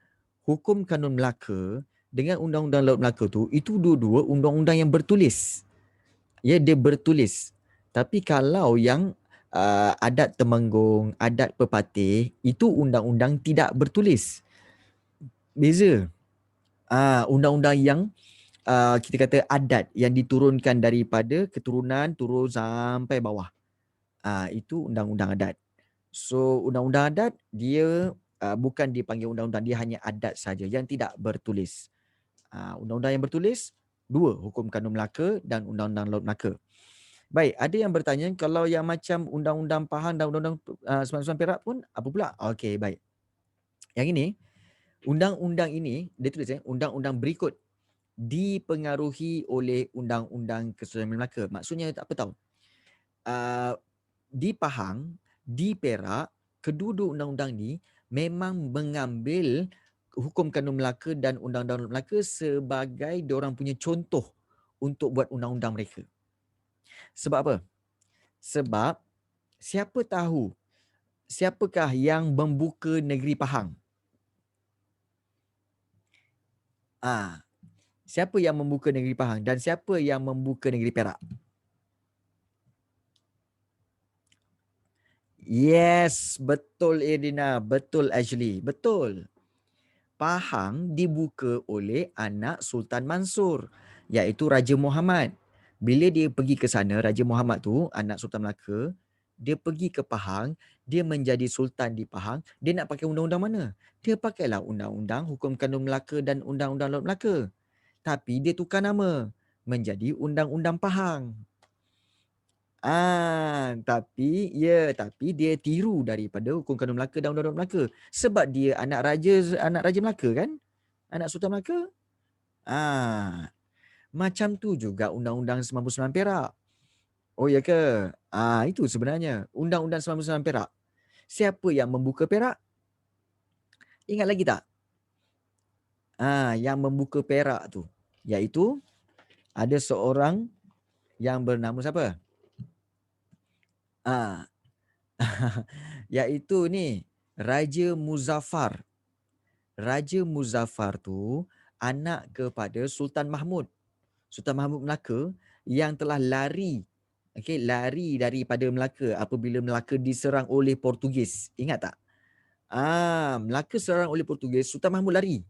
hukum Kanun Melaka dengan Undang-Undang Laut Melaka tu, itu dua-dua undang-undang yang bertulis. Ya, dia bertulis. Tapi kalau yang adat Temenggung, adat Pepatih, itu undang-undang tidak bertulis. Beza. Undang-undang yang kita kata adat yang diturunkan daripada keturunan turun sampai bawah. Itu undang-undang adat. So undang-undang adat dia bukan dipanggil undang-undang, dia hanya adat saja yang tidak bertulis. Undang-undang yang bertulis 2, Hukum Kanun Melaka dan Undang-Undang Laut Melaka. Baik, ada yang bertanya kalau yang macam Undang-Undang Pahang dan Undang-Undang 99 Perak pun apa pula? Okey, baik. Yang ini, undang-undang ini dia tulis undang-undang berikut dipengaruhi oleh Undang-Undang Kesultanan Melaka. Maksudnya apa tahu? Di Pahang, di Perak, kedua-dua undang-undang ni memang mengambil Hukum Kanun Melaka dan Undang-Undang Melaka sebagai diorang punya contoh untuk buat undang-undang mereka. Sebab apa? Sebab siapa tahu siapakah yang membuka negeri Pahang? Siapa yang membuka negeri Pahang dan siapa yang membuka negeri Perak? Yes, betul Irina, betul Ashley, betul. Pahang dibuka oleh anak Sultan Mansur, iaitu Raja Muhammad. Bila dia pergi ke sana, Raja Muhammad tu, anak Sultan Melaka, dia pergi ke Pahang, dia menjadi Sultan di Pahang, dia nak pakai undang-undang mana? Dia pakailah undang-undang Hukum Kanun Melaka dan Undang-Undang Laut Melaka. Tapi dia tukar nama menjadi Undang-Undang Pahang. Tapi dia tiru daripada Hukum Kanun Melaka dan Undang-Undang Melaka. Sebab dia anak Raja Melaka kan? Anak Sultan Melaka. Macam tu juga Undang-Undang 99 Perak. Oh ya ke? Itu sebenarnya Undang-Undang 99 Perak. Siapa yang membuka Perak? Ingat lagi tak? Yang membuka Perak tu, iaitu ada seorang yang bernama siapa? Iaitu ni Raja Muzaffar. Raja Muzaffar tu anak kepada Sultan Mahmud. Sultan Mahmud Melaka yang telah lari, lari daripada Melaka apabila Melaka diserang oleh Portugis. Ingat tak? Melaka serang oleh Portugis, Sultan Mahmud lari.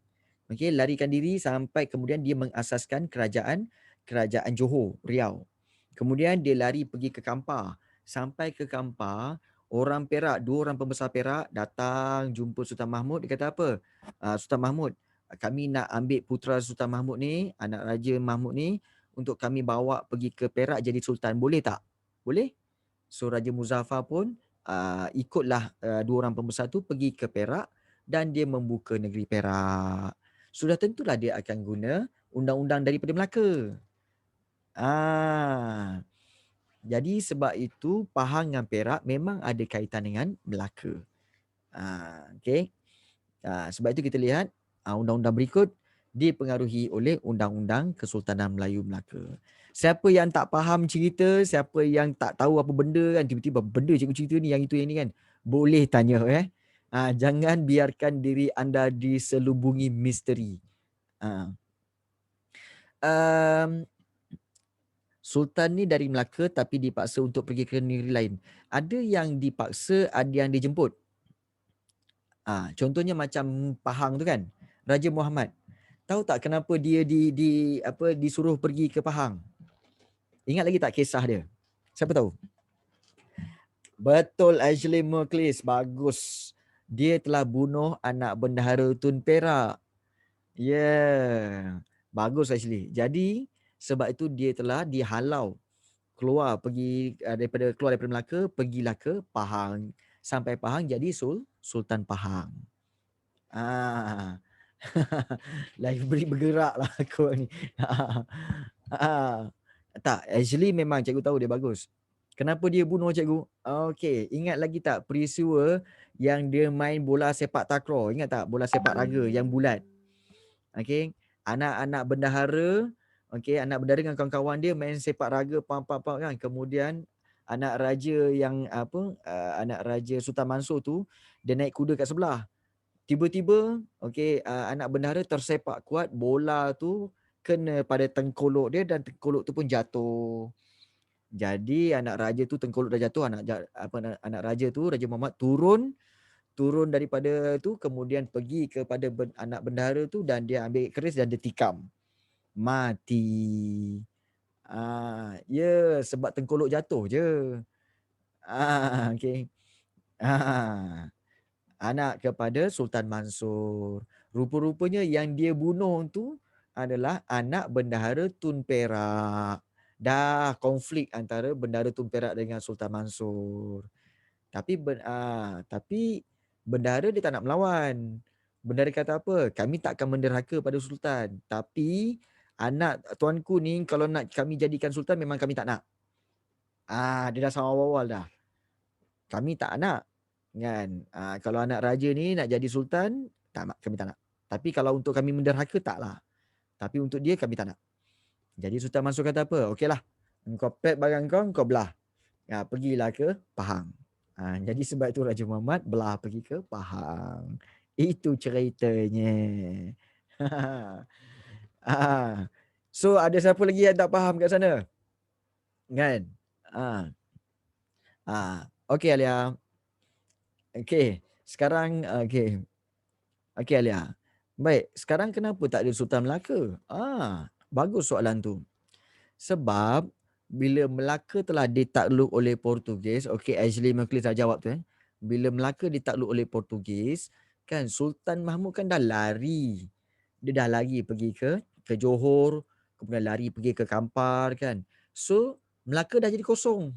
Larikan diri sampai kemudian dia mengasaskan kerajaan Johor, Riau. Kemudian dia lari pergi ke Kampar. Sampai ke Kampar, orang Perak, 2 orang pembesar Perak datang jumpa Sultan Mahmud. Dia kata apa? Sultan Mahmud, kami nak ambil putera Sultan Mahmud ni, anak Raja Mahmud ni, untuk kami bawa pergi ke Perak jadi sultan. Boleh tak? Boleh? So Raja Muzaffar pun ikutlah 2 orang pembesar tu pergi ke Perak dan dia membuka negeri Perak. Sudah tentulah dia akan guna undang-undang daripada Melaka. Jadi sebab itu Pahang dengan Perak memang ada kaitan dengan Melaka. Sebab itu kita lihat undang-undang berikut dipengaruhi oleh Undang-Undang Kesultanan Melayu Melaka. Siapa yang tak faham cerita, siapa yang tak tahu apa benda kan, tiba-tiba benda cikgu cerita ni, yang itu yang ni kan, boleh tanya jangan biarkan diri anda diselubungi misteri. Sultan ni dari Melaka tapi dipaksa untuk pergi ke negeri lain. Ada yang dipaksa, ada yang dijemput. Contohnya macam Pahang tu kan, Raja Muhammad. Tahu tak kenapa dia disuruh pergi ke Pahang? Ingat lagi tak kisah dia? Siapa tahu? Betul, Ashley Merklis. Bagus. Dia telah bunuh anak bendahara Tun Perak. Bagus Ashley. Jadi sebab itu dia telah dihalau keluar daripada Melaka, pergilah ke Pahang. Sampai Pahang jadi Sultan Pahang. Library bergerak lah aku ni. Tak, actually memang cikgu tahu dia bagus. Kenapa dia bunuh cikgu? Okey, ingat lagi tak peristiwa yang dia main bola sepak takraw? Ingat tak bola sepak raga yang bulat? Okey, anak-anak bendahara, anak bendahara dengan kawan-kawan dia main sepak raga kan. Kemudian anak raja anak raja Sultan Mansur tu dia naik kuda kat sebelah. Tiba-tiba anak bendahara tersepak kuat, bola tu kena pada tengkolok dia dan tengkolok tu pun jatuh. Jadi anak raja tu tengkolok dah jatuh, anak raja tu, Raja Muhammad turun daripada tu, kemudian pergi kepada anak bendahara tu dan dia ambil keris dan dia tikam. Mati. Sebab tengkolok jatuh je. Anak kepada Sultan Mansur. Rupa-rupanya yang dia bunuh tu adalah anak bendahara Tun Perak. Dah konflik antara bendahara Tun Perak dengan Sultan Mansur. Tapi bendahara dia tak nak melawan. Bendahara kata apa? Kami tak akan menderhaka pada sultan. Tapi anak tuanku ni kalau nak kami jadikan sultan memang kami tak nak. Dia dah sama awal dah. Kami tak nak. Kan? Kalau anak raja ni nak jadi sultan, kami tak nak. Tapi kalau untuk kami menderhaka, taklah. Tapi untuk dia, kami tak nak. Jadi Sultan Mansur kata apa? Okeylah. Engkau pack barang kau belah. Pergilah ke Pahang. Jadi sebab itu Raja Muhammad belah pergi ke Pahang. Itu ceritanya. So ada siapa lagi yang tak faham kat sana? Kan? Okey Alia. Okey. Sekarang Okey Alia. Baik, sekarang kenapa tak ada Sultan Melaka? Bagus soalan tu. Sebab bila Melaka telah ditakluk oleh Portugis, Ashley Merklis dah jawab tu. Bila Melaka ditakluk oleh Portugis, kan Sultan Mahmud kan dah lari. Dia dah lari pergi ke Johor, kemudian lari pergi ke Kampar kan. So Melaka dah jadi kosong.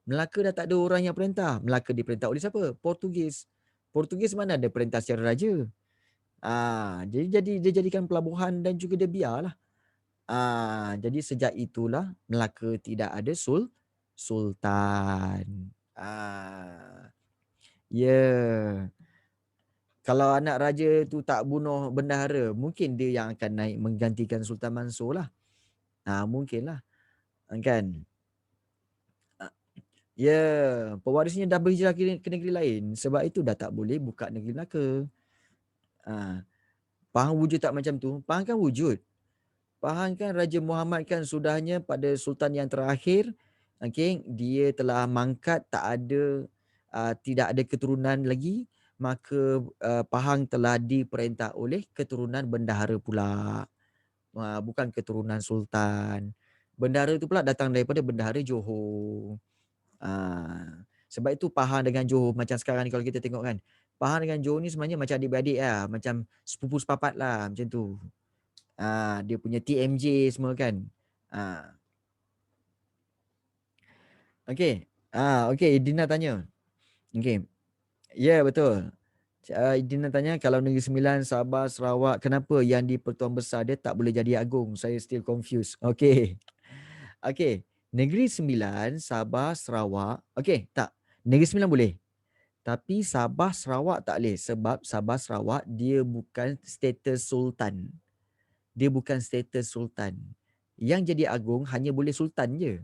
Melaka dah tak ada orang yang perintah. Melaka diperintah oleh siapa? Portugis. Portugis mana ada perintah secara raja? Jadi dia jadikan pelabuhan dan juga dia biarlah. Jadi sejak itulah Melaka tidak ada sultan. Kalau anak raja tu tak bunuh bendahara, mungkin dia yang akan naik menggantikan Sultan Mansur lah. Mungkinlah. Kan? Pewarisnya dah berhijrah ke negeri lain. Sebab itu dah tak boleh buka negeri Melaka. Pahang wujud tak macam tu? Pahang kan wujud. Pahang kan Raja Muhammad kan sudahnya pada sultan yang terakhir, okey, dia telah mangkat, tidak ada keturunan lagi, maka Pahang telah diperintah oleh keturunan bendahara pula. Bukan keturunan sultan. Bendahara tu pula datang daripada bendahara Johor. Sebab itu Pahang dengan Johor macam sekarang ni kalau kita tengok kan, Pahang dengan Johor ni sebenarnya macam adik-beradik lah, macam sepupu sepapat lah macam tu. Dia punya TMJ semua kan. Okey. Okey, Dina tanya. Okey. Ya, betul. Dina tanya kalau Negeri Sembilan, Sabah, Sarawak, kenapa yang di Pertuan Besar dia tak boleh jadi agung? Saya still confused. Okey. Okey. Negeri Sembilan, Sabah, Sarawak. Okey, tak. Negeri Sembilan boleh. Tapi Sabah, Sarawak tak boleh. Sebab Sabah, Sarawak dia bukan status sultan. Dia bukan status sultan. Yang jadi agung hanya boleh sultan je.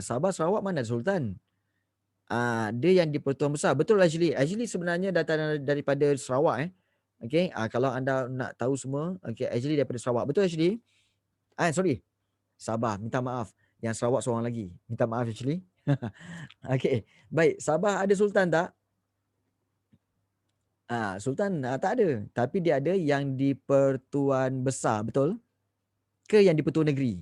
Sabah, Sarawak mana ada sultan? Dia yang di Pertuan Besar. Betul Ashley. Ashley sebenarnya datang daripada Sarawak. Okey. Kalau anda nak tahu semua, okey, Ashley daripada Sarawak. Betul Ashley? Sorry. Sabah, minta maaf. Yang Sarawak seorang lagi. Minta maaf Ashley. Okey. Baik, Sabah ada sultan tak? Sultan tak ada. Tapi dia ada yang di Pertuan Besar, betul? Ke yang di Pertuan Negeri?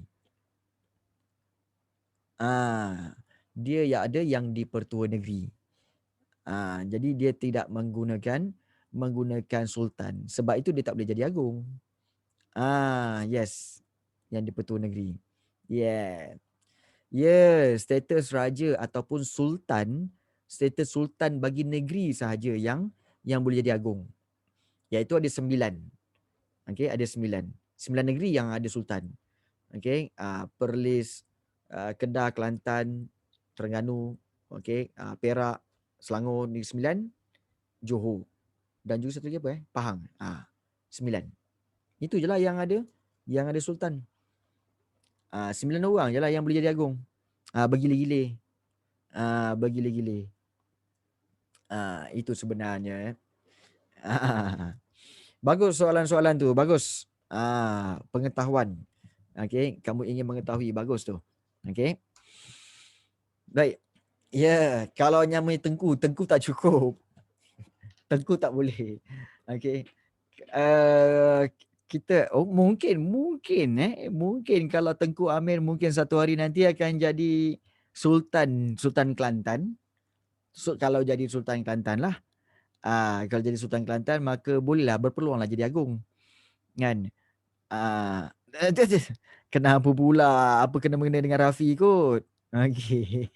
Dia yang ada yang di Pertuan Negeri. Jadi dia tidak menggunakan sultan. Sebab itu dia tak boleh jadi agung. Yes. Yang di Pertuan Negeri. Yeah. Status raja ataupun sultan, status sultan bagi negeri sahaja yang boleh jadi agung. Iaitu ada 9. Okey, ada 9. 9 negeri yang ada sultan. Okey, Perlis, Kedah, Kelantan, Terengganu, okey, Perak, Selangor, Negeri Sembilan, Johor. Dan juga satu lagi apa Pahang. 9. Itu je lah yang ada sultan. 9 orang je lah yang boleh jadi agung. Bergile-gile. Bergile-gile. Itu sebenarnya. Bagus soalan-soalan tu. Bagus. Pengetahuan. Okey, kamu ingin mengetahui. Bagus tu. Okey. Baik. Ya, kalau nyamai Tengku tak cukup. Tengku tak boleh. Okey. Kita mungkin kalau Tengku Amir mungkin satu hari nanti akan jadi Sultan Kelantan. Kalau jadi Sultan Kelantan lah. Kalau jadi Sultan Kelantan maka bolehlah berpeluanglah jadi agung. Kan? Kenapa pula? Apa kena-mengena dengan Rafi kot? Okey.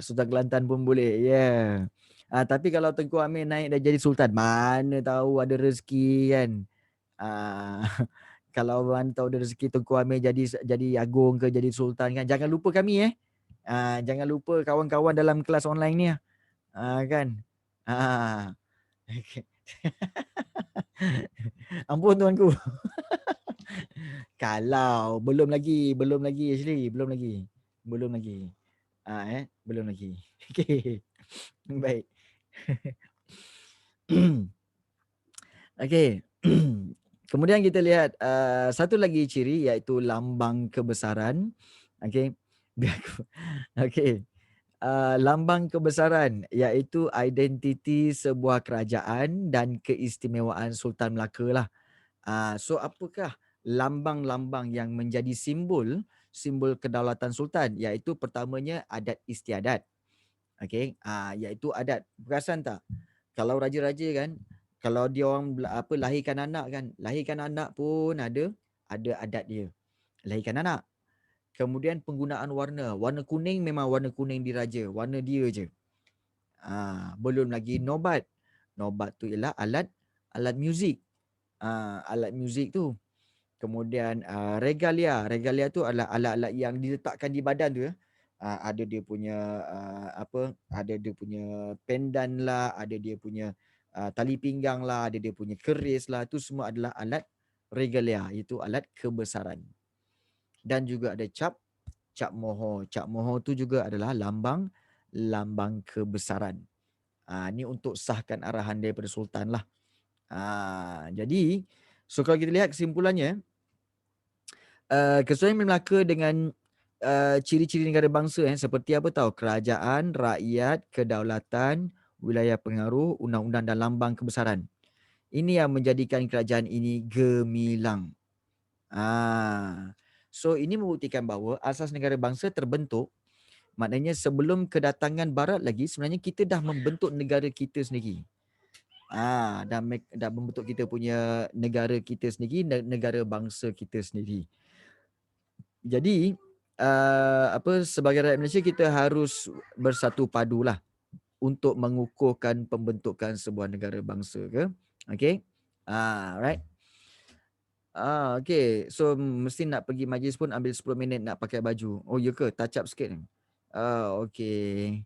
Sultan Kelantan pun boleh. Ya. Tapi kalau Tengku Amir naik dah jadi sultan, mana tahu ada rezeki kan. Kalau mana tahu ada rezeki Tengku Amir jadi agung ke jadi sultan kan. Jangan lupa kami jangan lupa kawan-kawan dalam kelas online ni kan. Okay. Ampun tuanku. Kalau belum lagi Ashley, belum lagi. Belum lagi. Okey. Baik. Okey. Kemudian kita lihat satu lagi ciri iaitu lambang kebesaran. Okey. Okey. Lambang kebesaran iaitu identiti sebuah kerajaan dan keistimewaan Sultan Melaka lah. So apakah lambang-lambang yang menjadi simbol kedaulatan sultan? Iaitu pertamanya adat istiadat. Okey, iaitu adat. Perasan tak? Kalau raja-raja kan, kalau dia orang lahirkan anak pun ada adat dia. Lahirkan anak. Kemudian penggunaan warna kuning memang warna kuning diraja, warna dia je. Belum lagi nobat. Nobat tu ialah alat muzik. Alat muzik tu. Kemudian regalia tu adalah alat-alat yang diletakkan di badan tu. Ada dia punya ada dia punya pendan lah, ada dia punya tali pinggang lah, ada dia punya keris lah, tu semua adalah alat regalia, itu alat kebesaran. Dan juga ada cap mohor tu juga adalah lambang kebesaran. Ni untuk sahkan arahan daripada Sultan lah. Jadi, so kalau kita lihat kesimpulannya, kesesuaian Melaka dengan ciri-ciri negara bangsa seperti apa tahu? Kerajaan, rakyat, kedaulatan, wilayah pengaruh, undang-undang dan lambang kebesaran. Ini yang menjadikan kerajaan ini gemilang. So ini membuktikan bahawa asas negara bangsa terbentuk. Maknanya sebelum kedatangan barat lagi sebenarnya kita dah membentuk negara kita sendiri. Dah membentuk kita punya negara kita sendiri, negara bangsa kita sendiri. Jadi sebagai rakyat Malaysia kita harus bersatu padulah untuk mengukuhkan pembentukan sebuah negara bangsa ke. Okay. Right. Okay. So mesti nak pergi majlis pun ambil 10 minit nak pakai baju. Oh ya ke? Touch up sikit. Okay.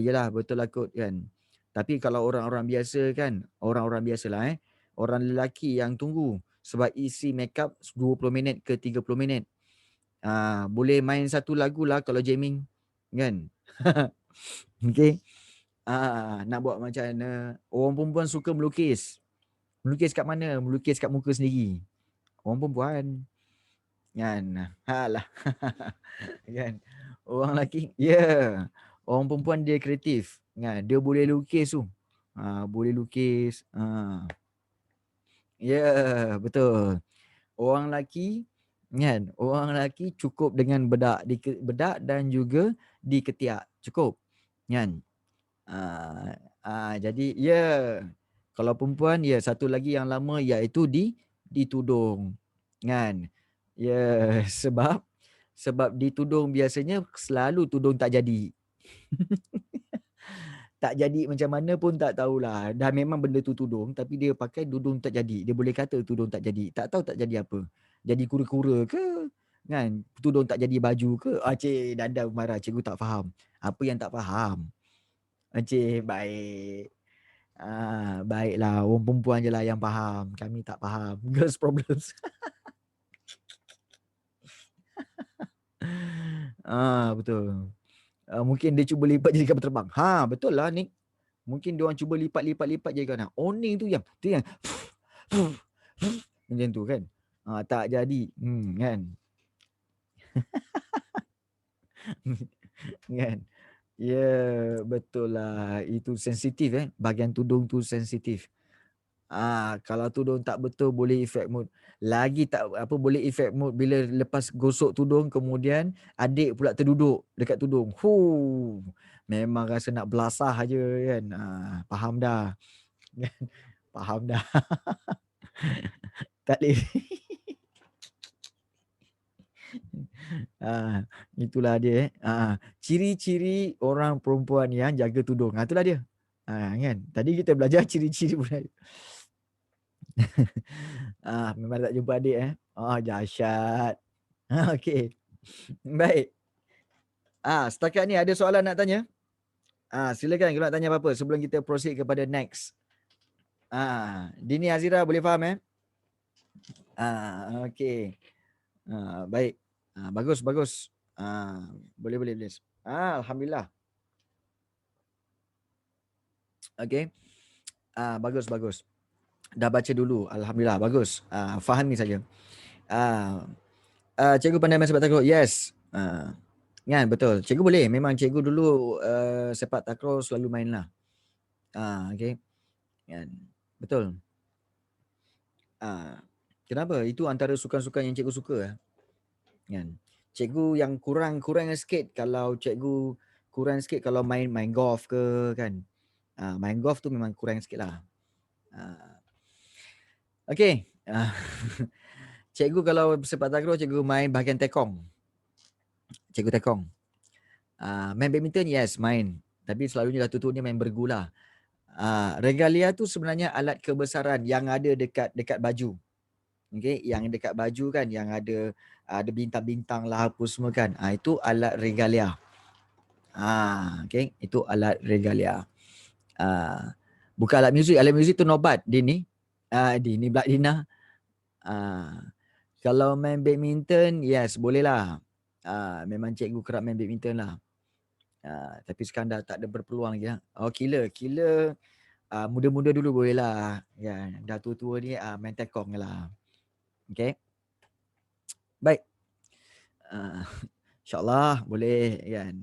Yelah betul lah kot kan. Tapi kalau orang-orang biasa kan, orang-orang biasalah orang lelaki yang tunggu sebab isi makeup 20 minit ke 30 minit. Boleh main satu lagu lah kalau jamming kan. Okay. Nak buat macam mana? Orang perempuan suka melukis. Melukis kat mana? Melukis kat muka sendiri. Orang perempuan. Kan? Halah. Kan? Orang lelaki, orang perempuan dia kreatif. Kan? Dia boleh lukis tu. Boleh lukis. Betul. Orang lelaki, kan? Orang lelaki cukup dengan bedak dan juga di ketiak. Cukup. Kan? Jadi kalau perempuan satu lagi yang lama iaitu di tudung. Kan? Sebab di tudung biasanya selalu tudung tak jadi. Tak jadi macam mana pun tak tahulah. Dah memang benda tu tudung tapi dia pakai tudung tak jadi. Dia boleh kata tudung tak jadi. Tak tahu tak jadi apa. Jadi kura-kura ke? Kan? Tudung tak jadi baju ke? Cik Danda marah. Cikgu tak faham. Apa yang tak faham? Cik baik. Baiklah. Orang perempuan je lah yang faham. Kami tak faham. Girls problems. Betul. Mungkin dia cuba lipat jadi kapal terbang. Betul lah ni. Mungkin dia orang cuba lipat je kan. Oning tu yang macam tu kan. Tak jadi. Kan. Kan. Betul lah. Itu sensitif Bahagian tudung tu sensitif. Kalau tudung tak betul boleh efek mood. Lagi tak boleh efek mood bila lepas gosok tudung kemudian adik pula terduduk dekat tudung. Memang rasa nak belasah aje kan. Faham dah. Faham dah. Tak boleh. Itulah dia. Ciri-ciri orang perempuan yang jaga tudung. Itulah dia. Kan. Tadi kita belajar ciri-ciri budak. Memang tak jumpa adik dahsyat. Okey. Baik. Setakat ni ada soalan nak tanya? Silakan kalau nak tanya apa-apa sebelum kita proceed kepada next. Dini Azira boleh faham okey. Baik. Bagus. Boleh. Alhamdulillah. Okey. Bagus. Dah baca dulu. Alhamdulillah. Bagus. Fahami saja. Cikgu pandai main sepak takraw. Yes. Kan betul. Cikgu boleh. Memang cikgu dulu sepak takraw selalu main lah. Okey. Kan. Betul. Kenapa? Itu antara sukan-sukan yang cikgu suka. Kan. Cikgu yang kurang sikit kalau cikgu kurang sikit kalau main golf ke kan. Main golf tu memang kurang sikit lah. Okey. Cikgu kalau sepak takraw cikgu main bahagian tekong. Cikgu tekong. Main badminton yes main. Tapi selalunya dah tutupnya main bergula. Regalia tu sebenarnya alat kebesaran yang ada dekat baju. Okey, yang dekat baju kan yang ada bintang-bintang lah apa semua kan. Itu alat regalia. Okey, itu alat regalia. Bukan alat muzik tu nobat Dini. Dini pula Dina. Kalau main badminton yes boleh lah. Memang cikgu kerap main badminton lah. Tapi sekarang dah tak ada berpeluang lagi lah. Oh, killer muda-muda dulu boleh lah. Ya, dah tua-tua ni main tekong je lah. Okay. Baik. InsyaAllah boleh kan.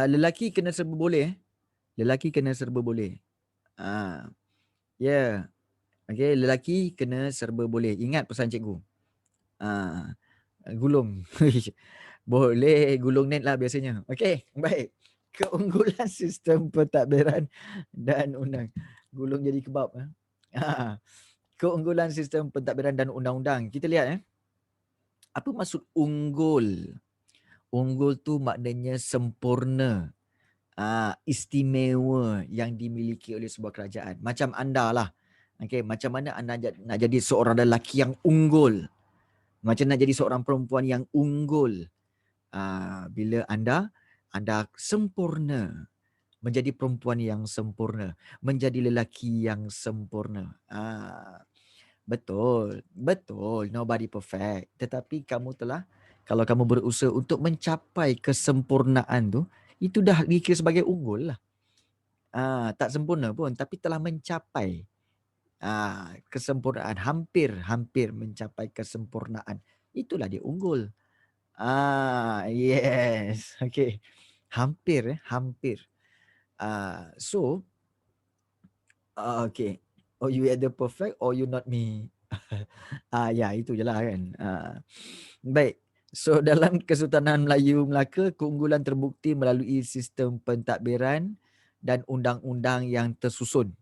Lelaki kena serba boleh. Lelaki kena serba boleh. Yeah. Okay, lelaki kena serba boleh. Ingat pesan cikgu. Gulung. Boleh gulung net lah biasanya. Okay, baik. Keunggulan sistem pentadbiran dan undang. Gulung jadi kebab. Keunggulan sistem pentadbiran dan undang-undang. Kita lihat apa maksud unggul? Unggul tu maknanya sempurna. Istimewa yang dimiliki oleh sebuah kerajaan. Macam anda lah. Okay, macam mana anda nak jadi seorang lelaki yang unggul? Macam nak jadi seorang perempuan yang unggul? Bila anda sempurna, menjadi perempuan yang sempurna, menjadi lelaki yang sempurna. Betul, nobody perfect. Tetapi kalau kamu berusaha untuk mencapai kesempurnaan tu, itu dah dikira sebagai unggul lah. Tak sempurna pun, tapi telah mencapai kesempurnaan, hampir mencapai kesempurnaan. Itulah dia unggul. Yes. Okay. Hampir. So, okay. Oh, you at the perfect or you not me? Ya, itu je lah kan. Baik. So, dalam Kesultanan Melayu Melaka, keunggulan terbukti melalui sistem pentadbiran dan undang-undang yang tersusun.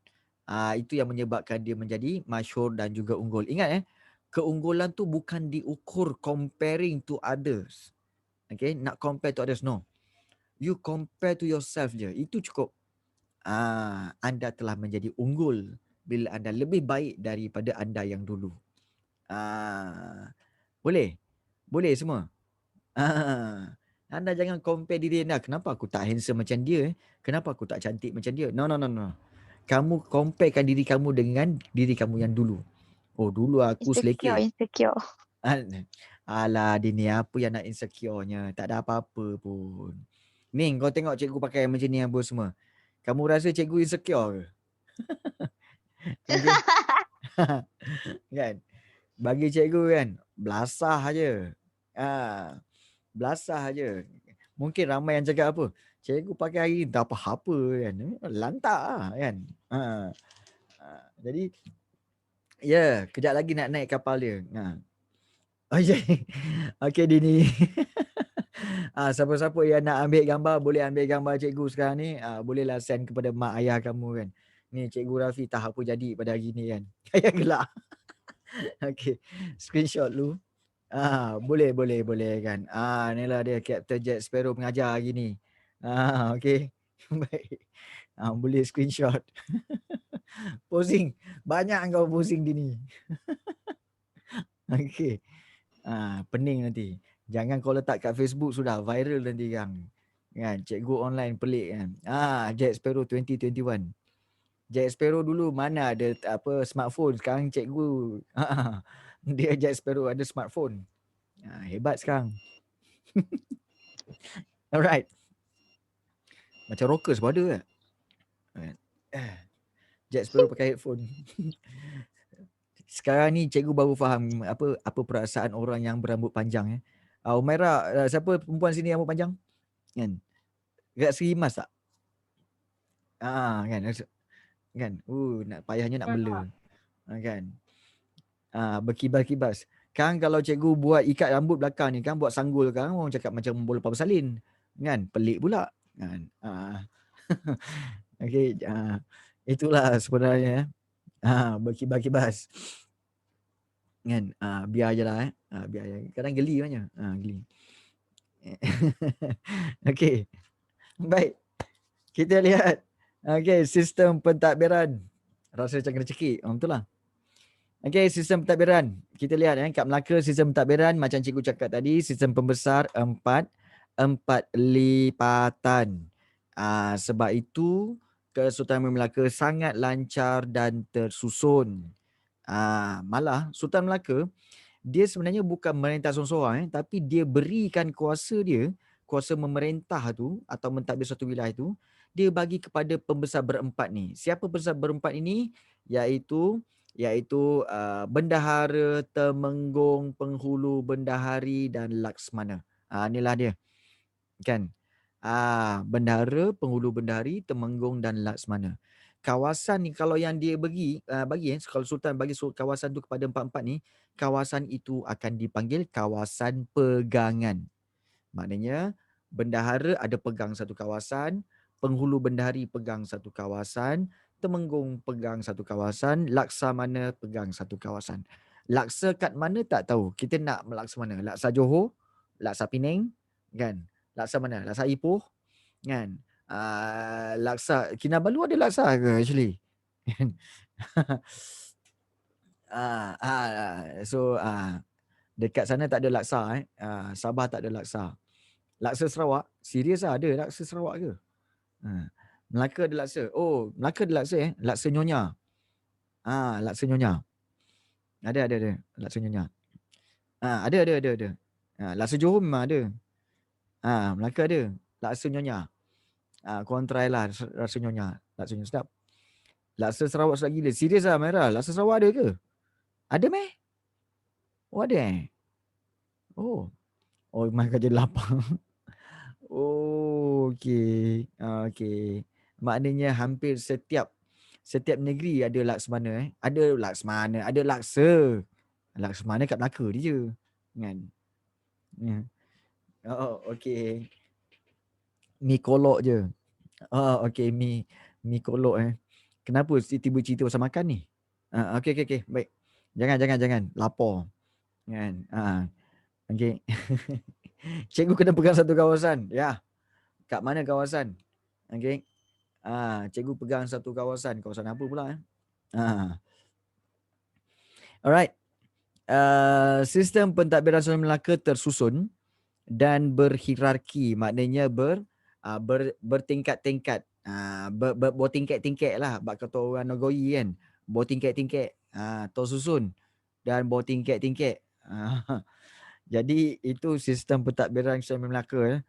Itu yang menyebabkan dia menjadi masyhur dan juga unggul. Ingat keunggulan tu bukan diukur comparing to others. Okay, nak compare to others, no. You compare to yourself je. Itu cukup. Anda telah menjadi unggul bila anda lebih baik daripada anda yang dulu. Boleh semua. Anda jangan compare diri anda. Kenapa aku tak handsome macam dia? Kenapa aku tak cantik macam dia? No. Kamu comparekan diri kamu dengan diri kamu yang dulu. Oh, dulu aku selekeh. Insecure. Alah, Dini, apa yang nak insecure-nya? Tak ada apa-apa pun. Ni, kau tengok cikgu pakai macam ni apa semua. Kamu rasa cikgu insecure ke? Okay. Kan? Bagi cikgu kan, belasah je. Belasah je. Mungkin ramai yang cakap apa? Cikgu pakai hari ni tak apa-apa kan. Lantak lah kan. Jadi, kejap lagi nak naik kapal dia. Okay, Dini. Siapa-siapa yang nak ambil gambar, boleh ambil gambar cikgu sekarang ni. Bolehlah send kepada mak ayah kamu kan. Ni Cikgu Rafi tak apa jadi pada hari ni kan. Kayak gelak. Okay. Screenshot lu. Boleh kan. Inilah dia Captain Jack Sparrow mengajar hari ni. Okay. Baik. Boleh screenshot. Posing. Banyak kau posing Dini. Okay. Pening nanti. Jangan kau letak kat Facebook, sudah viral nanti kan. Cikgu online pelik kan. Jack Sparrow 2021. Jack Sparrow dulu mana ada smartphone. Sekarang cikgu dia Jack Sparrow ada smartphone. Hebat sekarang. Alright. Macam rockers pun ada kan. Jack Sparrow pakai headphone. Sekarang ni cikgu baru faham apa perasaan orang yang berambut panjang. Umairah, siapa perempuan sini rambut panjang? Kan? Dekat Seri Mas tak? Kan? Kan? Nak payahnya nak bela. Kan? Berkibas-kibas. Kan kalau cikgu buat ikat rambut belakang ni kan, buat sanggul kan, orang cakap macam bola papa salin. Kan? Pelik pula. Kan? Okay. Itulah sebenarnya. Berkibas-kibas. Kan? Biar je lah. Biar je. Kadang geli banyak. Geli. Okay. Baik. Kita lihat. Okay. Sistem pentadbiran. Rasa macam kena cekik. Betul lah. Okay. Sistem pentadbiran. Kita lihat kat Melaka, sistem pentadbiran macam cikgu cakap tadi, sistem pembesar 4 lipatan. Sebab itu Kesultanan Melaka sangat lancar dan tersusun. Malah Sultan Melaka dia sebenarnya bukan merintah seorang-seorang, tapi dia berikan kuasa dia kuasa memerintah tu atau mentadbir suatu wilayah tu, dia bagi kepada pembesar berempat ni. Siapa pembesar berempat ini? Iaitu bendahara, temenggung, penghulu, bendahari dan laksmana. Inilah dia. Kan? Bendahara, penghulu bendahari, temenggung dan laksmana. Kawasan ni kalau yang dia bagi kalau sultan bagi kawasan tu kepada empat-empat ni, kawasan itu akan dipanggil kawasan pegangan. Maknanya bendahara ada pegang satu kawasan, penghulu bendahari pegang satu kawasan, temenggung pegang satu kawasan, laksamana pegang satu kawasan. Laksa kat mana tak tahu. Kita nak melaksa mana? Laksa Johor, Laksa Penang, kan? Laksa mana? Laksa Ipoh, kan? Laksa Kinabalu ada laksa ke actually? Dekat sana tak ada laksa. Sabah tak ada laksa. Laksa Sarawak, serius ada laksa Sarawak ke? Melaka ada laksa. Oh, Melaka ada laksa Laksa Nyonya. Laksa Nyonya. Ada. Laksa Nyonya. Ada. Laksa Johor memang ada. Melaka ada. Laksa Nyonya. Korang try lah laksa Nyonya. Laksa Nyonya sedap. Laksa Sarawak sedap gila. Serius lah Maira. Laksa Sarawak ada ke? Ada meh? Oh ada Oh, makan jadi lapar. Oh, okey. Okey. Maknanya hampir setiap negeri ada laksmana Ada laksmana, ada laksa. Laksmana kat Melaka dia je. Kan? Ya. Oh, okey. Mi kolok je. Okey, mi kolok Kenapa tiba cerita pasal makan ni? Okey. Baik. Jangan. Lapar. Kan? Okey. Cikgu kena pegang satu kawasan. Ya. Kat mana kawasan? Okey. Cikgu pegang satu kawasan. Kawasan apa pula? Alright. Sistem pentadbiran Sultan Melaka tersusun dan berhierarki. Maknanya bertingkat-tingkat. Bertingkat-tingkat lah. Bak kata orang Nagoi kan. Bertingkat-tingkat. Tersusun dan bertingkat-tingkat. Jadi itu sistem pentadbiran Sultan Melaka.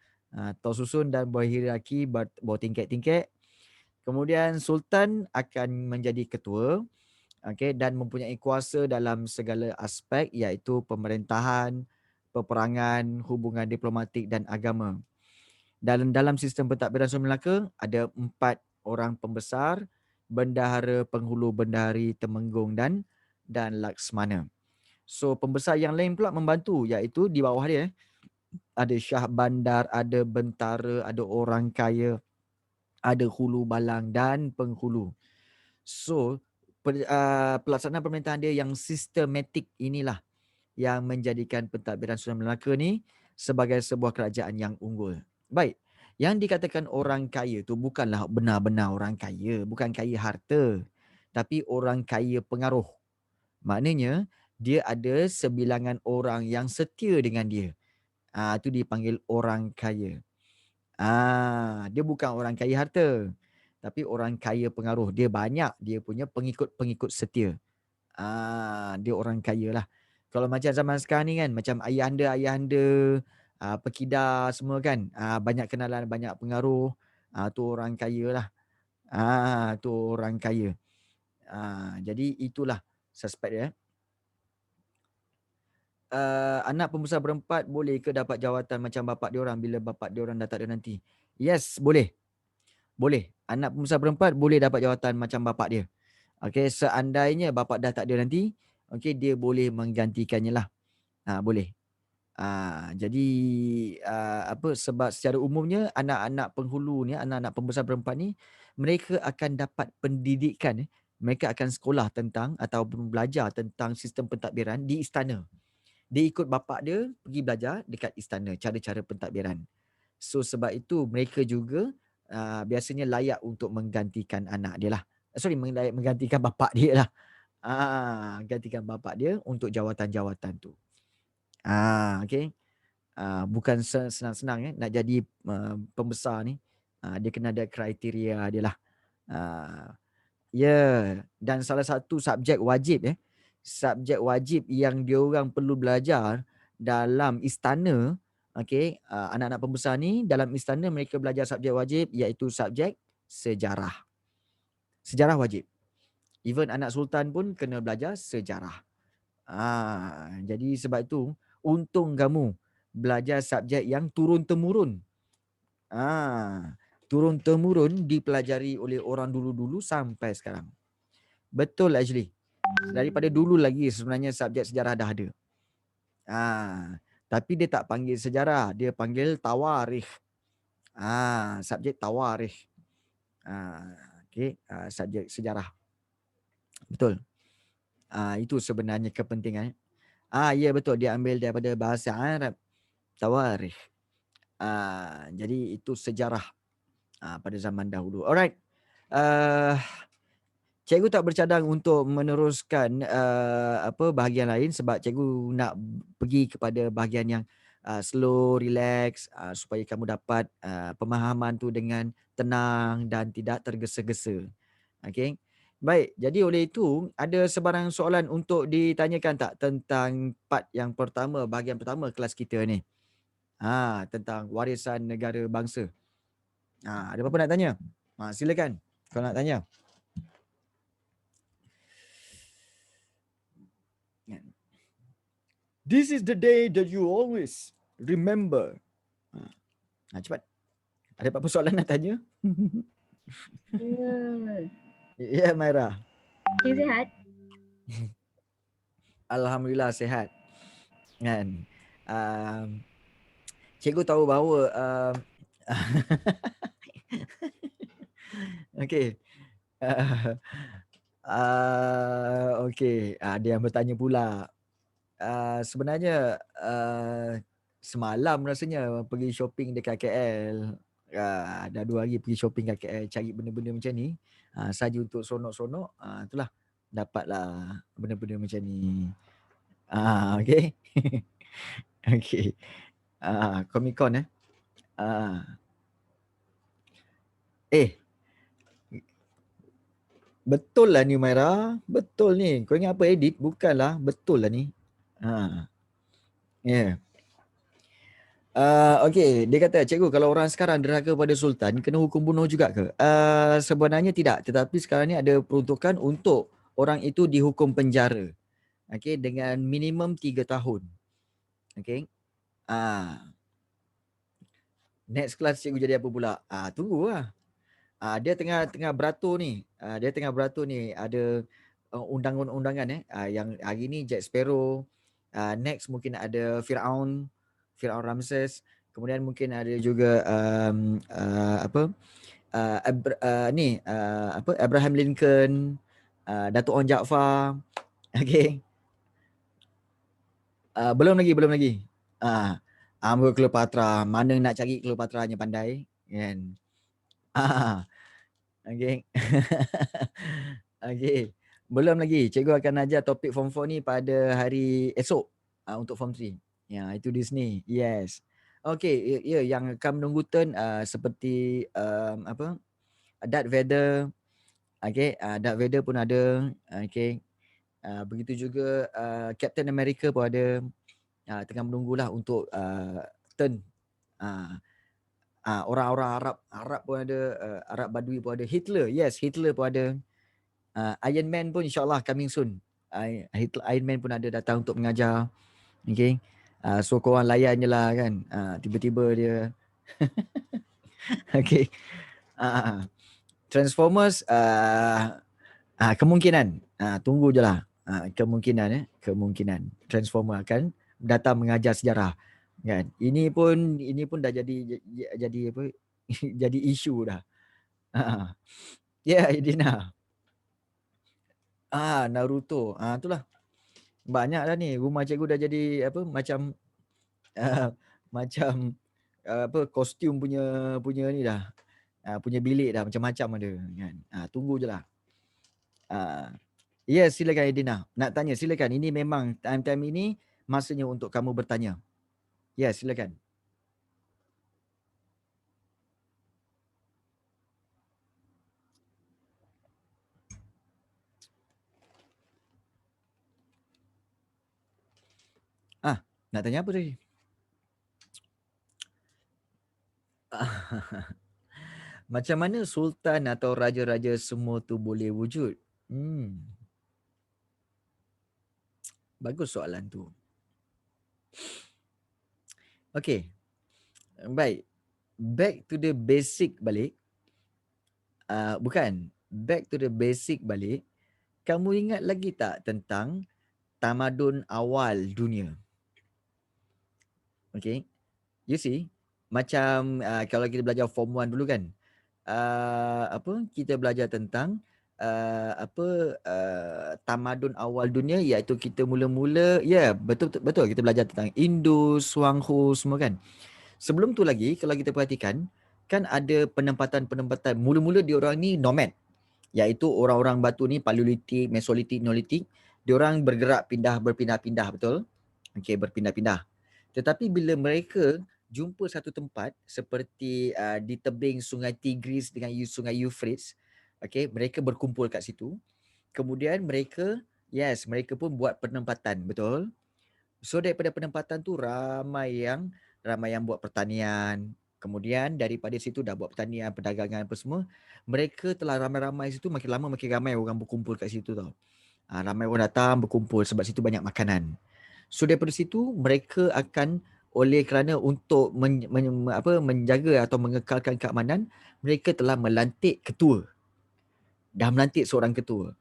Tersusun dan berhierarki, bertingkat-tingkat. Kemudian Sultan akan menjadi ketua, dan mempunyai kuasa dalam segala aspek iaitu pemerintahan, peperangan, hubungan diplomatik dan agama. Dalam sistem pentadbiran Sultan Melaka ada 4 orang pembesar, bendahara, penghulu bendahari, temenggung dan laksmana. So pembesar yang lain pula membantu iaitu di bawah dia ada Syah Bandar, ada bentara, ada orang kaya, ada hulu balang dan penghulu. So pelaksanaan pemerintahan dia yang sistematik inilah yang menjadikan pentadbiran Sultan Melaka ni sebagai sebuah kerajaan yang unggul. Baik, yang dikatakan orang kaya tu bukanlah benar-benar orang kaya, bukan kaya harta, tapi orang kaya pengaruh. Maknanya dia ada sebilangan orang yang setia dengan dia. Itu dipanggil orang kaya. Dia bukan orang kaya harta, tapi orang kaya pengaruh. Dia banyak, dia punya pengikut-pengikut setia. Dia orang kaya lah. Kalau macam zaman sekarang ni kan, macam ayahanda, pekidar semua kan, banyak kenalan, banyak pengaruh, tu orang kaya lah. Tu orang kaya. Jadi itulah suspek dia. Anak pembesar berempat boleh ke dapat jawatan macam bapak dia orang bila bapak dia orang dah tak ada nanti? Yes, boleh. Boleh. Anak pembesar berempat boleh dapat jawatan macam bapak dia. Okey, seandainya bapak dah tak ada nanti, okey, dia boleh menggantikannya lah. Boleh. Jadi sebab secara umumnya anak-anak penghulu ni, anak-anak pembesar berempat ni, mereka akan dapat pendidikan, mereka akan sekolah tentang atau belajar tentang sistem pentadbiran di istana. Dia ikut bapak dia pergi belajar dekat istana cara-cara pentadbiran. So sebab itu mereka juga biasanya layak untuk menggantikan anak dia lah. Menggantikan bapak dia lah. Gantikan bapak dia untuk jawatan-jawatan tu. Okay. Bukan senang-senang nak jadi pembesar ni. Dia kena ada kriteria dia lah. Dan salah satu subjek wajib yang diorang perlu belajar dalam istana Okey, anak-anak pembesar ni dalam istana mereka belajar subjek wajib iaitu subjek sejarah. Sejarah wajib. Even anak sultan pun kena belajar sejarah. Jadi sebab itu untung kamu belajar subjek yang turun-temurun. Turun-temurun dipelajari oleh orang dulu-dulu sampai sekarang. Betul actually. Daripada dulu lagi sebenarnya subjek sejarah dah ada. Tapi dia tak panggil sejarah, dia panggil tawarikh. Subjek tawarikh. Okey, subjek sejarah. Betul. Itu sebenarnya kepentingan. Ya betul, dia ambil daripada bahasa Arab. Tawarikh. Jadi itu sejarah pada zaman dahulu. Alright. Cikgu tak bercadang untuk meneruskan bahagian lain sebab cikgu nak pergi kepada bahagian yang slow, relax, supaya kamu dapat pemahaman tu dengan tenang dan tidak tergesa-gesa. Okey. Baik, jadi oleh itu ada sebarang soalan untuk ditanyakan tak tentang part yang pertama, bahagian pertama kelas kita ni. Tentang warisan negara bangsa. Ada apa-apa nak tanya? Silakan kalau nak tanya. This is the day that you always remember. Cepat. Ada apa-apa soalan nak tanya? Ya, Maira. Sihat. Alhamdulillah sihat. Kan. Cikgu tahu bahawa okey. Okey. Ada yang bertanya pula. Sebenarnya semalam rasanya pergi shopping dekat KL. Dah 2 hari pergi shopping kat KL cari benda-benda macam ni. Saja untuk seronok-seronok. Itulah dapatlah benda-benda macam ni. Okey. Okey. Comic Con betul lah ni Maira. Betul ni. Kau ingat apa edit? Bukanlah. Betul lah ni. Yeah. Okey, dia kata, cikgu kalau orang sekarang derhaka pada sultan kena hukum bunuh juga ke? Sebenarnya tidak, tetapi sekarang ni ada peruntukan untuk orang itu dihukum penjara. Okey, dengan minimum 3 tahun. Okey. Next class cikgu jadi apa pula? Tunggulah. Dia tengah beratur ni. Dia tengah beratur ni ada undangan-undangan yang hari ni Jack Sparrow. Next mungkin ada Firaun Ramses. Kemudian mungkin ada juga Abraham Lincoln, Datuk Onn Jaafar. Okey. Belum lagi. Cleopatra. Mana nak cari Cleopatranya pandai kan. Okey. Okey. Belum lagi. Cikgu akan ajar topik form 4 ni pada hari esok untuk form 3. Ya, itu Disney. Yes. Okey, ya yang akan menunggu turn seperti Darth Vader. Okey, Darth Vader pun ada. Okey. Begitu juga Captain America pun ada. Tengah menunggulah untuk turn. Orang-orang Arab pun ada, Arab Badui pun ada, Hitler, yes, Hitler pun ada. Iron Man pun insyaAllah coming soon. Iron Man pun ada datang untuk mengajar. Okay. So korang layan je lah kan. Tiba-tiba dia. Okay. Transformers kemungkinan. Tunggu je lah. Kemungkinan Transformer akan datang mengajar sejarah. Kan. Ini pun dah jadi apa? Jadi isu dah. Ya, Idina. Naruto. Itulah. Banyak dah ni. Rumah cikgu dah jadi apa? Macam macam kostum punya ni dah. Punya bilik dah macam-macam ada kan. Tunggu je lah. Yes, silakan Idina. Nak tanya silakan. Ini memang time-time ini masanya untuk kamu bertanya. Yes, silakan. Nak tanya apa tadi? Macam mana sultan atau raja-raja semua tu boleh wujud? Bagus soalan tu. Okay. Baik. Back to the basic balik. Bukan. Back to the basic balik. Kamu ingat lagi tak tentang tamadun awal dunia? Okay. You see, macam kalau kita belajar form 1 dulu kan, kita belajar tentang tamadun awal dunia, iaitu kita mula-mula, betul kita belajar tentang Indus, Huanghu semua kan. Sebelum tu lagi, kalau kita perhatikan, kan ada penempatan-penempatan. Mula-mula diorang ni nomad, iaitu orang-orang batu ni Paleolitik, Mesolitik, Neolitik. Diorang bergerak berpindah-pindah, betul? Okay, berpindah-pindah. Tetapi bila mereka jumpa satu tempat seperti di tebing Sungai Tigris dengan Sungai Euphrates, okay, mereka berkumpul kat situ. Kemudian mereka pun buat penempatan, betul? So daripada penempatan tu ramai yang buat pertanian. Kemudian daripada situ dah buat pertanian, perdagangan apa semua. Mereka telah ramai-ramai situ, makin lama makin ramai orang berkumpul kat situ tau. Ramai orang datang berkumpul sebab situ banyak makanan. So daripada situ mereka akan, oleh kerana untuk menjaga atau mengekalkan keamanan, mereka telah melantik ketua. Dah melantik seorang ketua.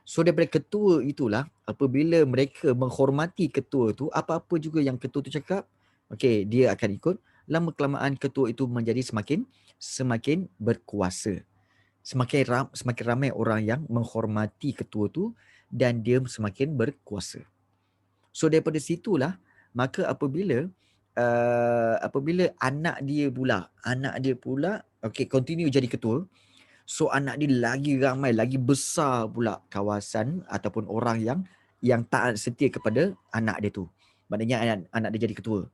So daripada ketua itulah, apabila mereka menghormati ketua tu, apa-apa juga yang ketua tu cakap, okay, dia akan ikut. Lama kelamaan ketua itu menjadi semakin berkuasa. Semakin ramai orang yang menghormati ketua tu dan dia semakin berkuasa. So daripada situlah, maka apabila anak dia pula continue jadi ketua, so anak dia lagi ramai, lagi besar pula kawasan ataupun orang yang taat setia kepada anak dia tu. Maknanya anak dia jadi ketua.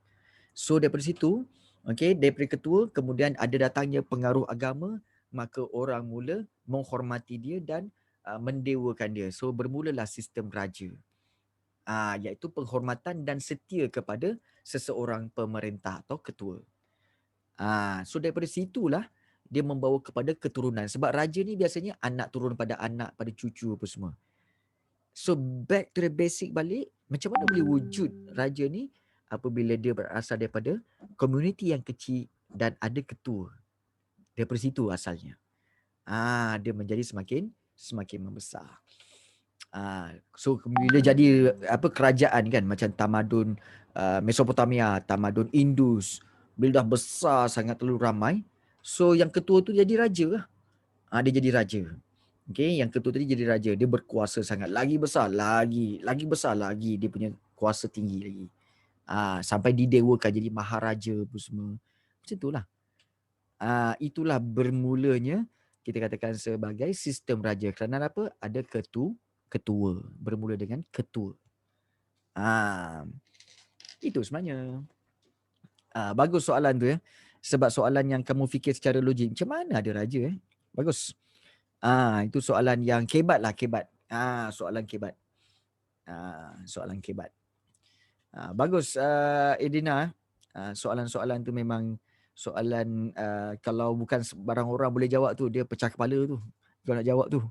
So daripada situ, daripada ketua kemudian ada datangnya pengaruh agama, maka orang mula menghormati dia dan mendewakan dia. So bermulalah sistem raja. Iaitu penghormatan dan setia kepada seseorang pemerintah atau ketua. So daripada situlah dia membawa kepada keturunan. Sebab raja ni biasanya anak turun pada anak, pada cucu apa semua. So back to the basic balik, macam mana boleh wujud raja ni apabila dia berasal daripada komuniti yang kecil dan ada ketua. Daripada situ asalnya. Dia menjadi semakin membesar. So bila jadi kerajaan kan, macam tamadun Mesopotamia, tamadun Indus, bila dah besar sangat terlalu ramai, so yang ketua tu jadi raja lah. Dia jadi raja. Okay, yang ketua tadi jadi raja, dia berkuasa sangat, lagi besar lagi dia punya kuasa tinggi lagi. Sampai didewakan jadi maharaja apa semua. Macam itulah. Itulah bermulanya kita katakan sebagai sistem raja. Kerana apa? Ada ketua. Bermula dengan ketua. Itu sebenarnya. Bagus soalan tu ya. Sebab soalan yang kamu fikir secara logik. Macam mana ada raja? Bagus. Itu soalan yang kebat lah. Soalan kebat. Soalan kebat. Bagus Edina. Soalan-soalan tu memang soalan kalau bukan barang orang boleh jawab tu, dia pecah kepala tu. Kau nak jawab tu.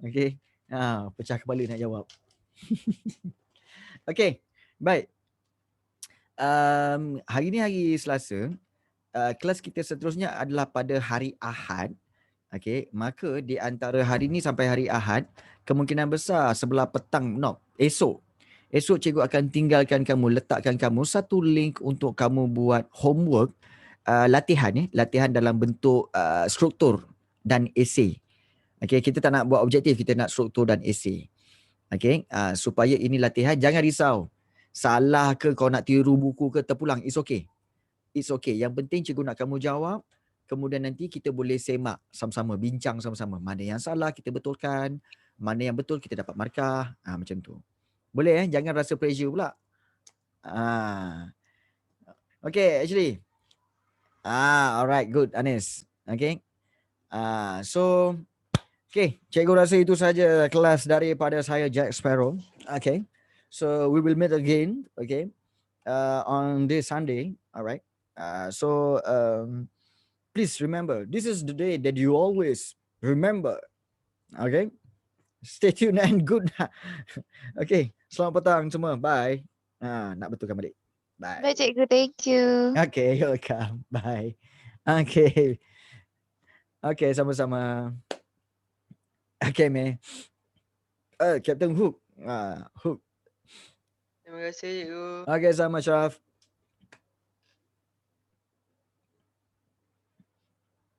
Okay. Pecah kepala nak jawab. Okay. Baik. Hari ni hari Selasa. Kelas kita seterusnya adalah pada hari Ahad. Okay. Maka di antara hari ni sampai hari Ahad, kemungkinan besar sebelah petang, esok cikgu akan letakkan kamu satu link untuk kamu buat homework, latihan dalam bentuk struktur dan esei. Okay, kita tak nak buat objektif, kita nak struktur dan esei. Okay, supaya ini latihan, jangan risau. Salah ke kau nak tiru buku ke terpulang, it's okay. Yang penting cikgu nak kamu jawab, kemudian nanti kita boleh semak sama-sama, bincang sama-sama. Mana yang salah kita betulkan, mana yang betul kita dapat markah, macam tu. Boleh jangan rasa pressure pula. Okay, actually. Alright, good, Anis. Okay. So, okay, cikgu rasa itu saja kelas daripada saya, Jack Sparrow. Okay. So, we will meet again, okay, on this Sunday. Alright. Please remember, this is the day that you always remember. Okay, stay tuned and good. Okay, selamat petang semua. Bye. Nak betulkan balik. Bye. Baik cikgu, thank you. Okay, you're welcome. Bye. Okay. Okay, sama-sama. Okay, May. Captain Hook. Hook. Terima kasih cikgu. Okay, sama Syaraf.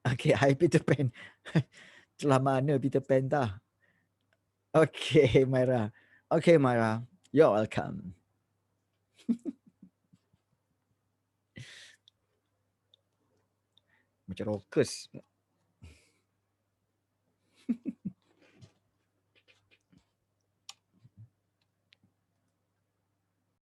Okay, hi Peter Pan. Celah mana Peter Pan tah? Okay, Myra. Okay, Myra. You're welcome. Macam rockers.